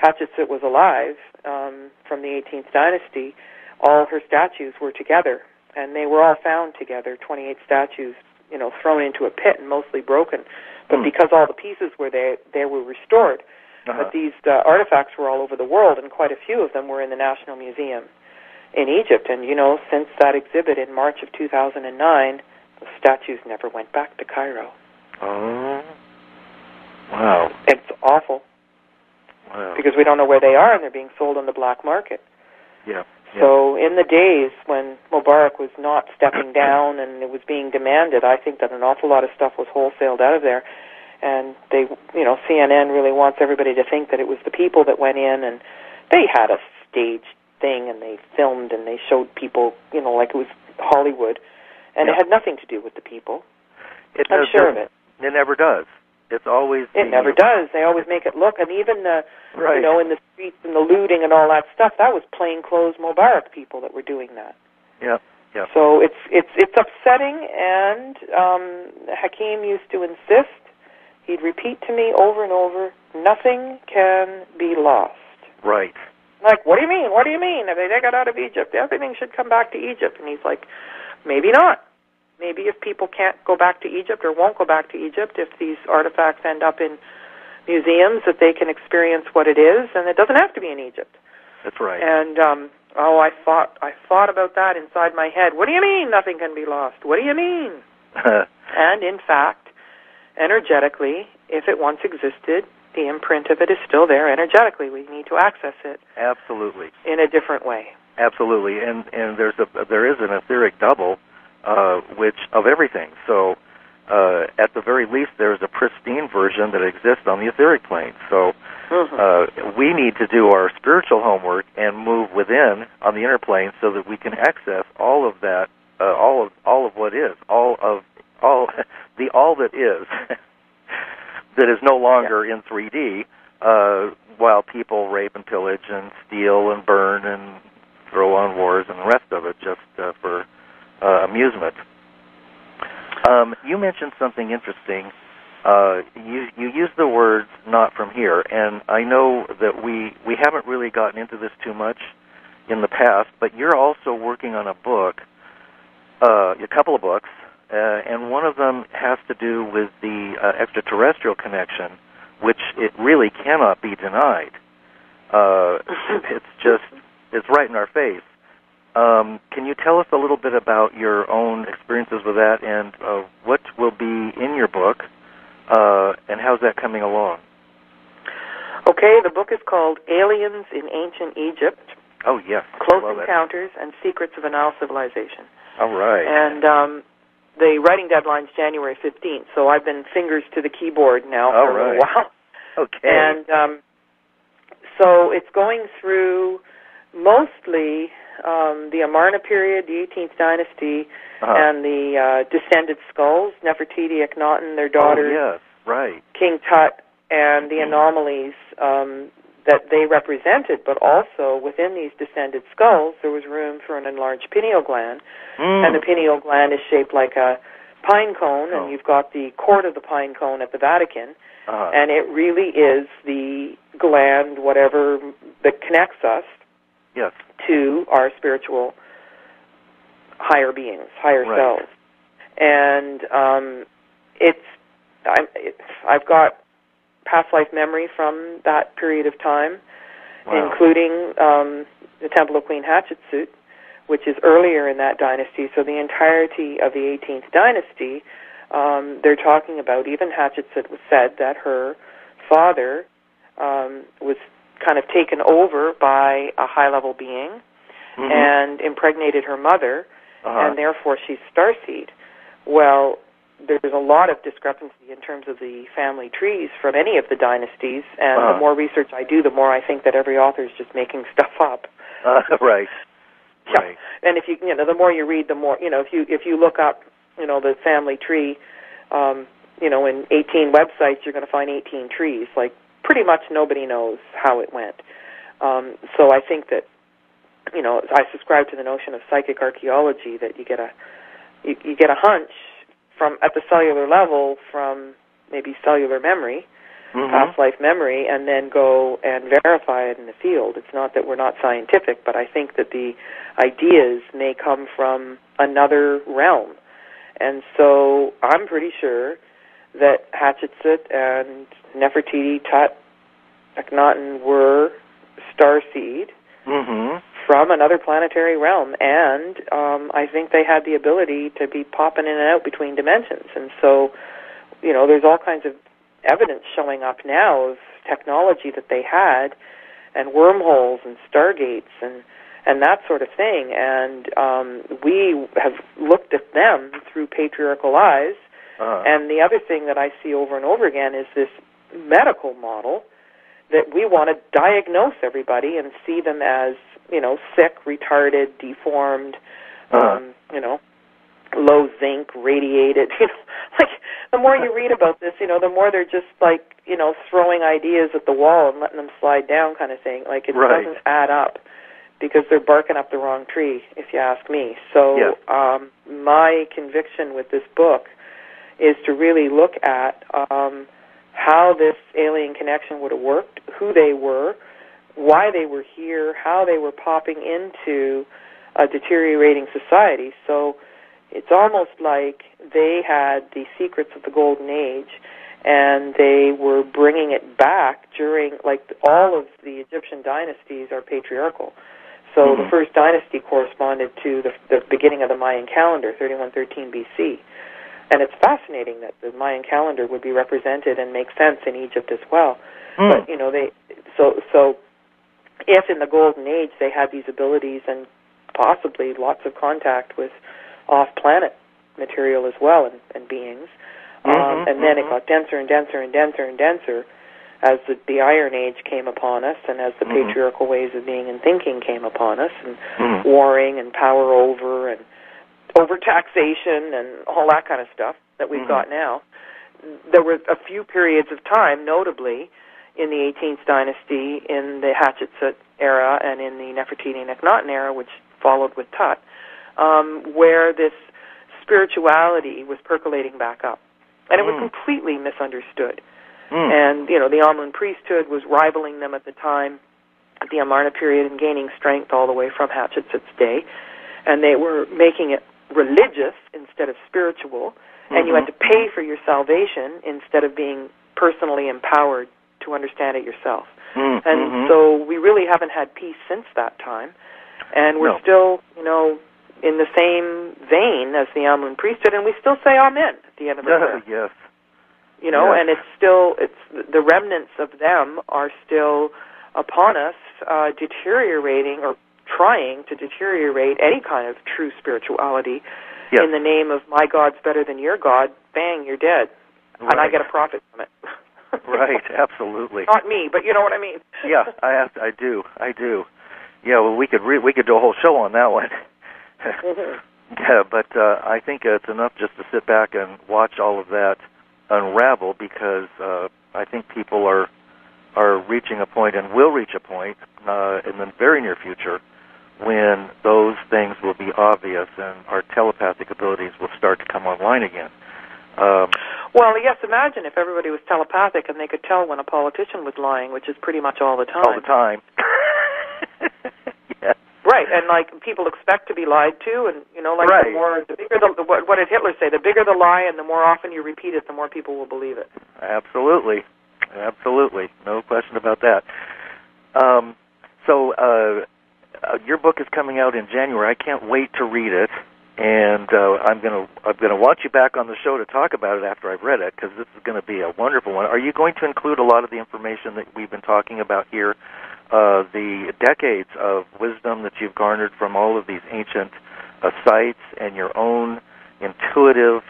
Speaker 2: Hatchetsit was alive, from the 18th dynasty, all her statues were together. And they were all found together, 28 statues, thrown into a pit and mostly broken. But because all the pieces were there, they were restored. But these artifacts were all over the world, and quite a few of them were in the National Museum in Egypt. And, since that exhibit in March of 2009, the statues never went back to Cairo.
Speaker 1: Oh. Wow.
Speaker 2: It's awful.
Speaker 1: Wow.
Speaker 2: Because we don't know where they are, and they're being sold on the black market.
Speaker 1: Yeah.
Speaker 2: So in the days when Mubarak was not stepping down and it was being demanded, I think that an awful lot of stuff was wholesaled out of there. And they, CNN really wants everybody to think that it was the people that went in, and they had a staged thing, and they filmed and they showed people, like it was Hollywood, and it had nothing to do with the people. I'm sure of it.
Speaker 1: It never does. It's always...
Speaker 2: It never does. They always make it look, and even the, in the streets and the looting and all that stuff, that was plainclothes Mubarak people that were doing that.
Speaker 1: Yeah, yeah.
Speaker 2: So it's upsetting, and Hakeem used to insist, he'd repeat to me over and over, nothing can be lost.
Speaker 1: Right.
Speaker 2: Like, what do you mean? What do you mean? If they got out of Egypt, everything should come back to Egypt. And he's like, maybe not. Maybe if people can't go back to Egypt or won't go back to Egypt, if these artifacts end up in museums, that they can experience what it is, and it doesn't have to be in Egypt.
Speaker 1: That's right.
Speaker 2: And I thought about that inside my head. What do you mean nothing can be lost? What do you mean? And in fact, energetically, if it once existed, the imprint of it is still there energetically. We need to access it.
Speaker 1: Absolutely.
Speaker 2: In a different way.
Speaker 1: Absolutely. And there is an etheric double, which of everything. So at the very least, there's a pristine version that exists on the etheric plane. So we need to do our spiritual homework and move within on the inner plane so that we can access all of that, all of what is, all that is. That is no longer in 3D, while people rape and pillage and steal and burn and throw on wars and the rest of it just for amusement. You mentioned something interesting. You used the words "not from here," and I know that we haven't really gotten into this too much in the past, but you're also working on a book, a couple of books, and one of them has to do with the extraterrestrial connection, which it really cannot be denied. It's right in our face. Can you tell us a little bit about your own experiences with that, and what will be in your book, and how's that coming along?
Speaker 2: Okay, the book is called Aliens in Ancient Egypt.
Speaker 1: Oh, yes.
Speaker 2: Close Encounters and Secrets of a Nile Civilization.
Speaker 1: All right.
Speaker 2: And the writing deadline's January 15th, so I've been fingers to the keyboard now for a little while. Okay. And so it's going through mostly the Amarna period, the 18th dynasty, and the descended skulls, Nefertiti, Akhenaten, their daughters,
Speaker 1: yes, right.
Speaker 2: King Tut, and the anomalies that they represented, but also within these descended skulls, there was room for an enlarged pineal gland, and the pineal gland is shaped like a pine cone, and you've got the cord of the pine cone at the Vatican, and it really is the gland, whatever, that connects us to our spiritual higher beings, higher selves. And I've got past life memory from that period of time, including the Temple of Queen Hatshepsut, which is earlier in that dynasty. So the entirety of the 18th dynasty, they're talking about, even Hatshepsut was said that her father was kind of taken over by a high-level being and impregnated her mother, and therefore she's starseed. Well, there's a lot of discrepancy in terms of the family trees from any of the dynasties, and the more research I do, the more I think that every author is just making stuff up.
Speaker 1: Right.
Speaker 2: Yeah. Right. And if the more you read, the more, if you look up, the family tree, in 18 websites, you're going to find 18 trees. Like, pretty much nobody knows how it went. So I think that, I subscribe to the notion of psychic archaeology, that you get a hunch from at the cellular level from maybe cellular memory, past life memory, and then go and verify it in the field. It's not that we're not scientific, but I think that the ideas may come from another realm. And so I'm pretty sure that Hatshepsut and Nefertiti, Tut, Akhenaten were starseed from another planetary realm, and I think they had the ability to be popping in and out between dimensions. And so, there's all kinds of evidence showing up now of technology that they had, and wormholes and stargates and that sort of thing. And we have looked at them through patriarchal eyes. And the other thing that I see over and over again is this medical model that we want to diagnose everybody and see them as, sick, retarded, deformed, low zinc, radiated. Like, the more you read about this, the more they're just like, throwing ideas at the wall and letting them slide down kind of thing. Like, it doesn't add up because they're barking up the wrong tree, if you ask me. So my conviction with this book is to really look at how this alien connection would have worked, who they were, why they were here, how they were popping into a deteriorating society. So it's almost like they had the secrets of the Golden Age, and they were bringing it back during, like, all of the Egyptian dynasties are patriarchal. So the first dynasty corresponded to the beginning of the Mayan calendar, 3113 BC. And it's fascinating that the Mayan calendar would be represented and make sense in Egypt as well. But, so if in the Golden Age they had these abilities and possibly lots of contact with off-planet material as well and beings, and then it got denser and denser and denser and denser as the Iron Age came upon us, and as the patriarchal ways of being and thinking came upon us, and warring and power over and overtaxation and all that kind of stuff that we've got now. There were a few periods of time, notably in the 18th dynasty, in the Hatshepsut era, and in the Nefertiti and Akhenaten era, which followed with Tut, where this spirituality was percolating back up. And it was completely misunderstood. And, the Amun priesthood was rivaling them at the time, at the Amarna period, and gaining strength all the way from Hatshepsut's day. And they were making it religious instead of spiritual, and you had to pay for your salvation instead of being personally empowered to understand it yourself. And so we really haven't had peace since that time, and we're still, in the same vein as the Amun priesthood, and we still say Amen at the end of the prayer.
Speaker 1: Yes.
Speaker 2: And it's the remnants of them are still upon us, deteriorating or trying to deteriorate any kind of true spirituality in the name of my God's better than your God. Bang, you're dead. Right. And I get a profit from it.
Speaker 1: Right, absolutely.
Speaker 2: Not me, but you know what I mean.
Speaker 1: Yeah, I do. Yeah, well, we could do a whole show on that one. Yeah, but I think it's enough just to sit back and watch all of that unravel, because I think people are are reaching a point and will reach a point in the very near future when those things will be obvious and our telepathic abilities will start to come online again.
Speaker 2: Well, yes, imagine if everybody was telepathic and they could tell when a politician was lying, which is pretty much all the time.
Speaker 1: All the time. Yes.
Speaker 2: Right, and like people expect to be lied to, and like
Speaker 1: right.
Speaker 2: the bigger what did Hitler say? The bigger the lie, and the more often you repeat it, the more people will believe it.
Speaker 1: Absolutely, no question about that. So your book is coming out in January. I can't wait to read it, and I'm gonna want you back on the show to talk about it after I've read it, because this is going to be a wonderful one. Are you going to include a lot of the information that we've been talking about here? The decades of wisdom that you've garnered from all of these ancient sites and your own intuitive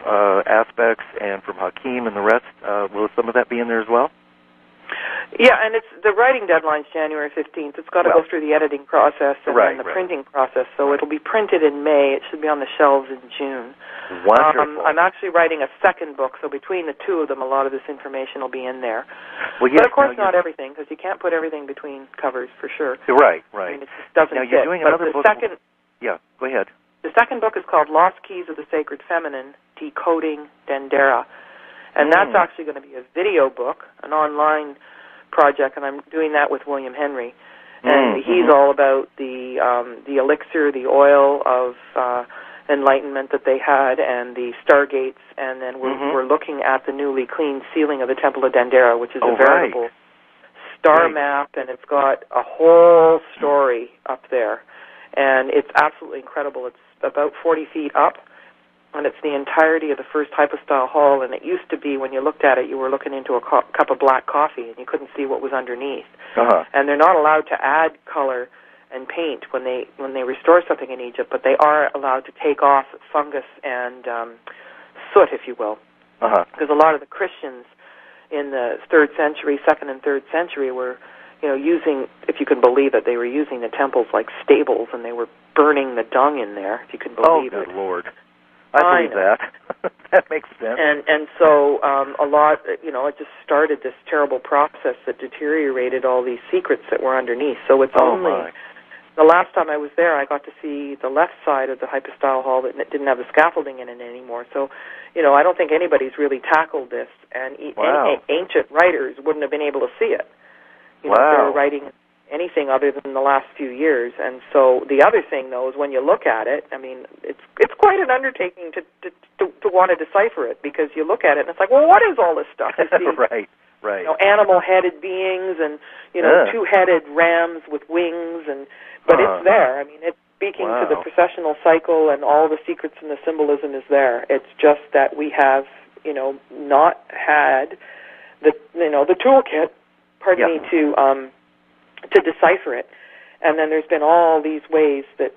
Speaker 1: aspects, and from Hakeem and the rest, will some of that be in there as well?
Speaker 2: Yeah, and it's the writing deadline's January 15th. It's got to go through the editing process and then the printing process, so it'll be printed in May. It should be on the shelves in June.
Speaker 1: Wonderful.
Speaker 2: I'm actually writing a second book, so between the two of them, a lot of this information will be in there.
Speaker 1: Well, yes,
Speaker 2: but of course, not everything, because you can't put everything between covers for sure.
Speaker 1: Right.
Speaker 2: I mean, it just doesn't
Speaker 1: now,
Speaker 2: fit.
Speaker 1: you're doing another book. Yeah, go ahead.
Speaker 2: The second book is called Lost Keys of the Sacred Feminine, Decoding Dendera. And that's actually going to be a video book, an online project, and I'm doing that with William Henry. And he's all about the elixir, the oil of enlightenment that they had, and the stargates, and then we're looking at the newly cleaned ceiling of the Temple of Dendera, which is a veritable star map, and it's got a whole story up there. And it's absolutely incredible. It's about 40 feet up, and it's the entirety of the first hypostyle hall, and it used to be, when you looked at it, you were looking into a cup of black coffee, and you couldn't see what was underneath. And they're not allowed to add color and paint when they restore something in Egypt, but they are allowed to take off fungus and soot, if you will. Because a lot of the Christians in the 3rd century, 2nd and 3rd century were, using, if you can believe it, they were using the temples like stables, and they were burning the dung in there, if you can believe it.
Speaker 1: Oh, good Lord. I believe that. That makes sense.
Speaker 2: And so a lot, it just started this terrible process that deteriorated all these secrets that were underneath. So it's the last time I was there, I got to see the left side of the hypostyle hall that didn't have the scaffolding in it anymore. So, I don't think anybody's really tackled this, and ancient writers wouldn't have been able to see it. If they were writing anything other than the last few years. And so the other thing, though, is when you look at it, I mean, it's quite an undertaking to want to decipher it, because you look at it and it's like, well, what is all this stuff? You see,
Speaker 1: right.
Speaker 2: Animal-headed beings and, two-headed rams with wings, but it's there. I mean, it's speaking to the processional cycle, and all the secrets and the symbolism is there. It's just that we have, not had the toolkit, to decipher it. And then there's been all these ways that,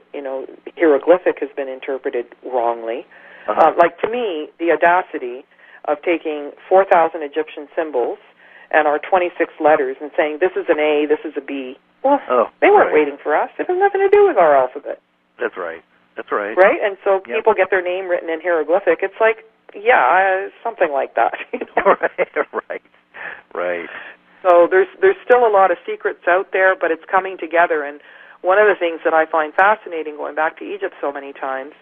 Speaker 2: hieroglyphic has been interpreted wrongly. Like, to me, the audacity of taking 4,000 Egyptian symbols and our 26 letters and saying, this is an A, this is a B. Well, they weren't waiting for us. It has nothing to do with our alphabet.
Speaker 1: That's right. Right?
Speaker 2: And so people get their name written in hieroglyphic. It's like, something like that.
Speaker 1: Right.
Speaker 2: So there's still a lot of secrets out there, but it's coming together. And one of the things that I find fascinating, going back to Egypt so many times,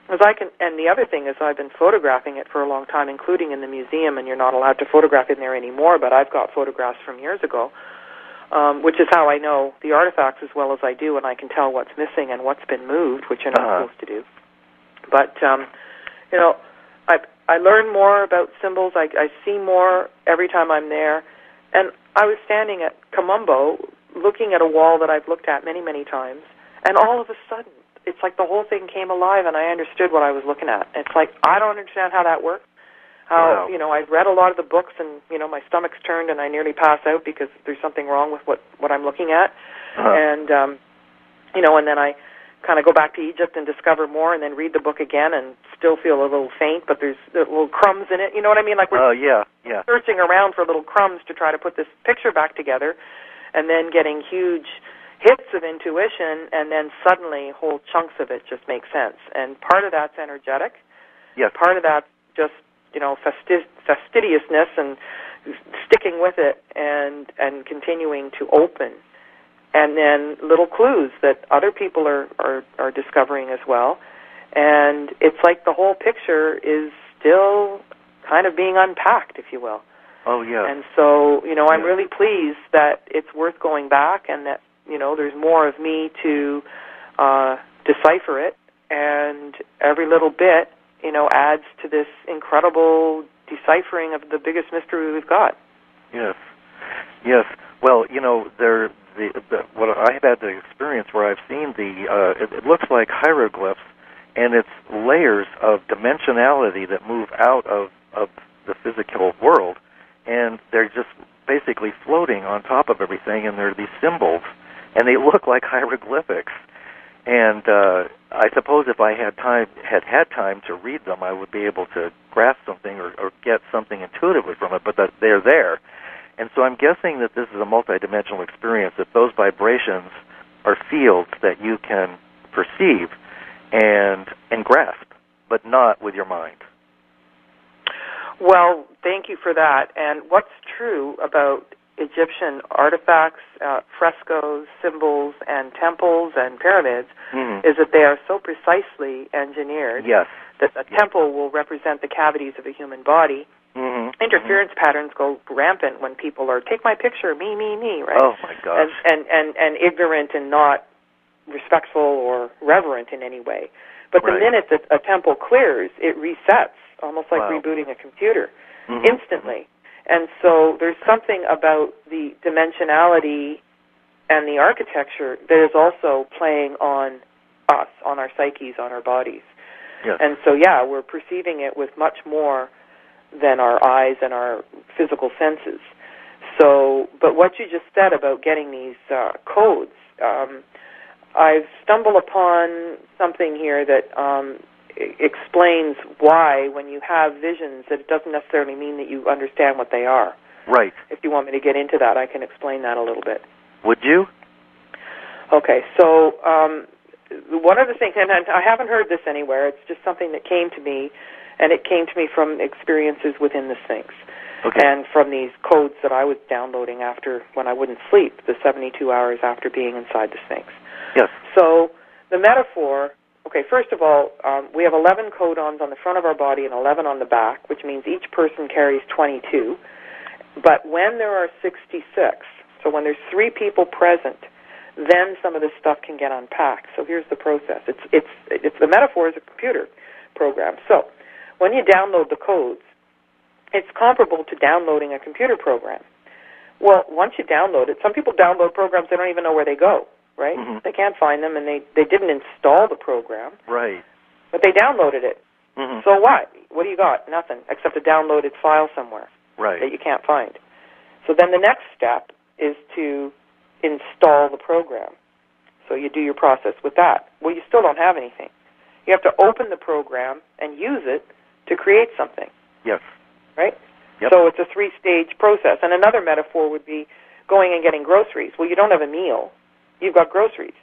Speaker 2: is and the other thing is I've been photographing it for a long time, including in the museum, and you're not allowed to photograph in there anymore, but I've got photographs from years ago, which is how I know the artifacts as well as I do, and I can tell what's missing and what's been moved, which you're not supposed to do. But, I learn more about symbols. I see more every time I'm there. And I was standing at Kamumbo looking at a wall that I've looked at many, many times, and all of a sudden, it's like the whole thing came alive, and I understood what I was looking at. It's like, I don't understand how that works. How, I've read a lot of the books, and, my stomach's turned, and I nearly pass out because there's something wrong with what I'm looking at. And, and then I kind of go back to Egypt and discover more, and then read the book again and still feel a little faint, but there's little crumbs in it. You know what I mean? Like we're searching around for little crumbs to try to put this picture back together, and then getting huge hits of intuition, and then suddenly whole chunks of it just make sense. And part of that's energetic.
Speaker 1: Yes.
Speaker 2: Part of that's just, fastidiousness and sticking with it and continuing to open. And then little clues that other people are discovering as well. And it's like the whole picture is still kind of being unpacked, if you will.
Speaker 1: Oh, yeah.
Speaker 2: And so, I'm really pleased that it's worth going back and that, there's more of me to decipher it. And every little bit, adds to this incredible deciphering of the biggest mystery we've got.
Speaker 1: Yes. Yes. Well, what I've had the experience where I've seen it looks like hieroglyphs, and it's layers of dimensionality that move out of the physical world, and they're just basically floating on top of everything, and there are these symbols, and they look like hieroglyphics. And I suppose if I had time to read them, I would be able to grasp something or get something intuitively from it, but that they're there. And so I'm guessing that this is a multidimensional experience, that those vibrations are fields that you can perceive and grasp, but not with your mind.
Speaker 2: Well, thank you for that. And what's true about Egyptian artifacts, frescoes, symbols, and temples and pyramids is that they are so precisely engineered that a temple will represent the cavities of a human body. Interference patterns go rampant when people are, take my picture, me, right?
Speaker 1: Oh, my gosh.
Speaker 2: And ignorant and not respectful or reverent in any way. But the minute that a temple clears, it resets, almost like rebooting a computer, instantly. And so there's something about the dimensionality and the architecture that is also playing on us, on our psyches, on our bodies.
Speaker 1: Yes.
Speaker 2: And so, we're perceiving it with much more than our eyes and our physical senses. So, but what you just said about getting these codes, I've stumbled upon something here that explains why, when you have visions, that it doesn't necessarily mean that you understand what they are.
Speaker 1: Right.
Speaker 2: If you want me to get into that, I can explain that a little bit.
Speaker 1: Would you?
Speaker 2: Okay, so one of the things, and I haven't heard this anywhere, it's just something that came to me, and it came to me from experiences within the Sphinx.
Speaker 1: Okay.
Speaker 2: And from these codes that I was downloading after, when I wouldn't sleep, the 72 hours after being inside the Sphinx.
Speaker 1: Yes.
Speaker 2: So the metaphor, okay, first of all, we have 11 codons on the front of our body and 11 on the back, which means each person carries 22. But when there are 66, so when there's 3 people present, then some of this stuff can get unpacked. So here's the process. It's the metaphor is a computer program. So when you download the codes, it's comparable to downloading a computer program. Well, once you download it, some people download programs, they don't even know where they go, right? They can't find them, and they didn't install the program.
Speaker 1: Right.
Speaker 2: But they downloaded it. So what? What do you got? Nothing, except a downloaded file somewhere that you can't find. So then the next step is to install the program. So you do your process with that. Well, you still don't have anything. You have to open the program and use it to create something.
Speaker 1: Yes.
Speaker 2: Right?
Speaker 1: Yep.
Speaker 2: So it's a 3-stage process. And another metaphor would be going and getting groceries. Well, you don't have a meal. You've got groceries.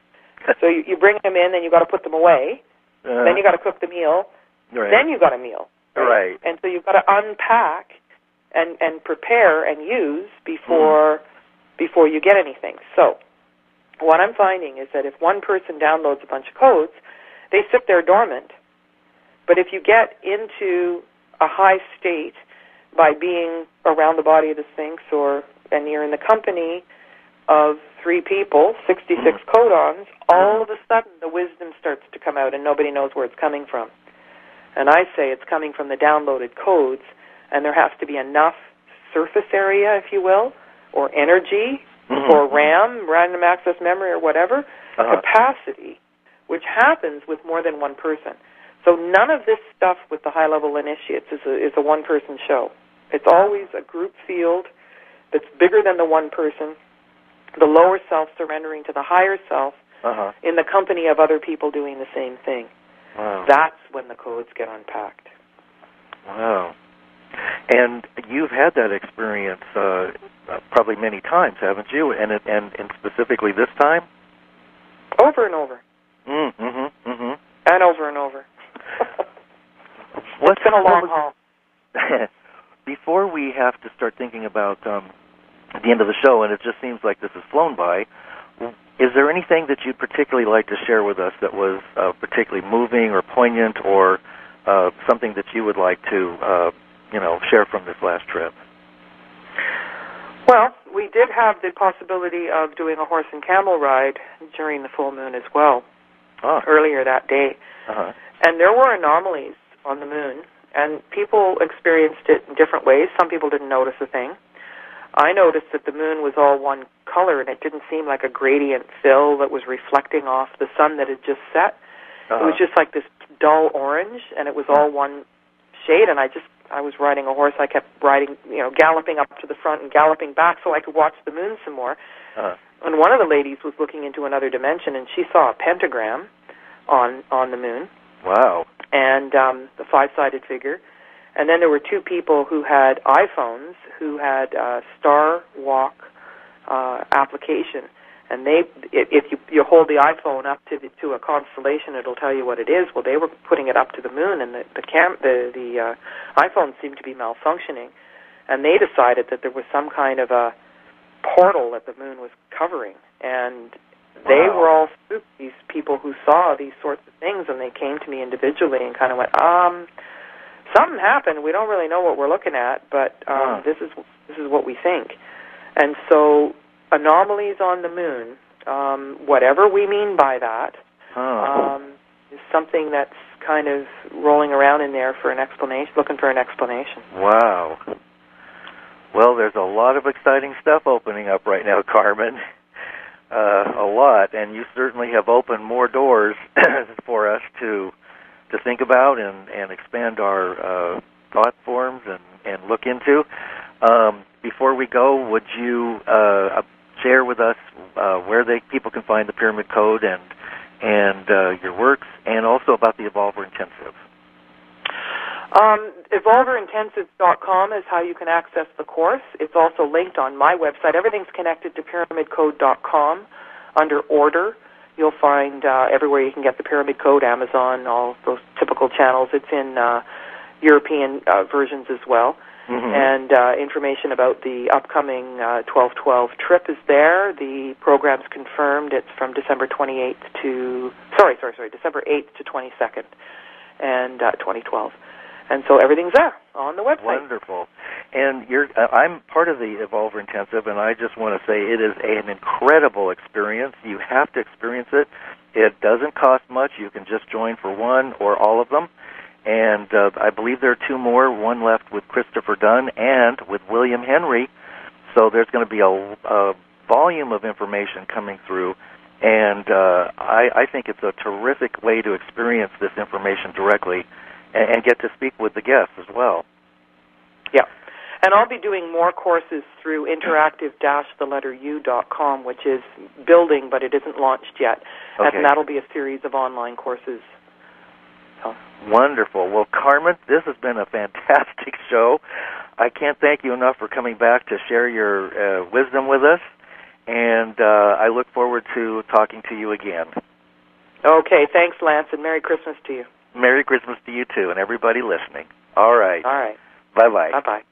Speaker 2: So you bring them in, then you've got to put them away. Then you've got to cook the meal. Then you've got a meal.
Speaker 1: Right.
Speaker 2: And so you've got to unpack and prepare and use before you get anything. So what I'm finding is that if one person downloads a bunch of codes, they sit there dormant. But if you get into a high state by being around the body of the Sphinx, and you're in the company of 3 people, 66 codons, all of a sudden the wisdom starts to come out and nobody knows where it's coming from. And I say it's coming from the downloaded codes, and there has to be enough surface area, if you will, or energy, or RAM, random access memory, or whatever, capacity, which happens with more than one person. So none of this stuff with the high-level initiates is a one-person show. It's always a group field that's bigger than the one person, the lower self surrendering to the higher self in the company of other people doing the same thing.
Speaker 1: Wow.
Speaker 2: That's when the codes get unpacked.
Speaker 1: Wow. And you've had that experience probably many times, haven't you? And specifically this time?
Speaker 2: Over and over. And over and over. It's been a long haul.
Speaker 1: before we have to start thinking about the end of the show, and it just seems like this has flown by, is there anything that you'd particularly like to share with us that was particularly moving or poignant, or something that you would like to, share from this last trip?
Speaker 2: Well, we did have the possibility of doing a horse and camel ride during the full moon as well, earlier that day.
Speaker 1: Uh-huh.
Speaker 2: And there were anomalies on the moon, and people experienced it in different ways. Some people didn't notice a thing. I noticed that the moon was all one color, and it didn't seem like a gradient fill that was reflecting off the sun that had just set. It was just like this dull orange, and it was all one shade, and I was riding a horse. I kept riding, galloping up to the front and galloping back so I could watch the moon some more. And one of the ladies was looking into another dimension, and she saw a pentagram on the moon.
Speaker 1: Wow.
Speaker 2: And the five-sided figure. And then there were two people who had iPhones who had Star Walk application. And if you hold the iPhone up to a constellation, it'll tell you what it is. Well, they were putting it up to the moon, and the iPhone seemed to be malfunctioning. And they decided that there was some kind of a portal that the moon was covering. And they were all spooked, these people who saw these sorts of things, and they came to me individually and kind of went, something happened. We don't really know what we're looking at, but this is what we think. And so anomalies on the moon, whatever we mean by that, is something that's kind of rolling around in there for an explanation, looking for an explanation.
Speaker 1: Wow. Well, there's a lot of exciting stuff opening up right now, Carmen. A lot, and you certainly have opened more doors for us to think about and expand our thought forms and look into. Before we go, would you share with us where people can find the Pyramid Code and your works, and also about the Evolver Intensive?
Speaker 2: EvolverIntensive.com is how you can access the course. It's also linked on my website. Everything's connected to PyramidCode.com under order. You'll find everywhere you can get the Pyramid Code, Amazon, all those typical channels. It's in European versions as well. Mm-hmm. And information about the upcoming 12/12 trip is there. The program's confirmed. It's from December 28th to December 8th to 22nd, and 2012. And so everything's there on the website.
Speaker 1: Wonderful. And I'm part of the Evolver Intensive, and I just want to say it is an incredible experience. You have to experience it. It doesn't cost much. You can just join for one or all of them. And I believe there are two more, one left with Christopher Dunn and with William Henry. So there's going to be a volume of information coming through. And I think it's a terrific way to experience this information directly and get to speak with the guests as well.
Speaker 2: Yeah. And I'll be doing more courses through interactive-u.com, which is building, but it isn't launched yet. Okay. And that'll be a series of online courses.
Speaker 1: Wonderful. Well, Carmen, this has been a fantastic show. I can't thank you enough for coming back to share your wisdom with us, and I look forward to talking to you again.
Speaker 2: Okay. Thanks, Lance, and Merry Christmas to you.
Speaker 1: Merry Christmas to you, too, and everybody listening. All right.
Speaker 2: All right.
Speaker 1: Bye-bye.
Speaker 2: Bye-bye.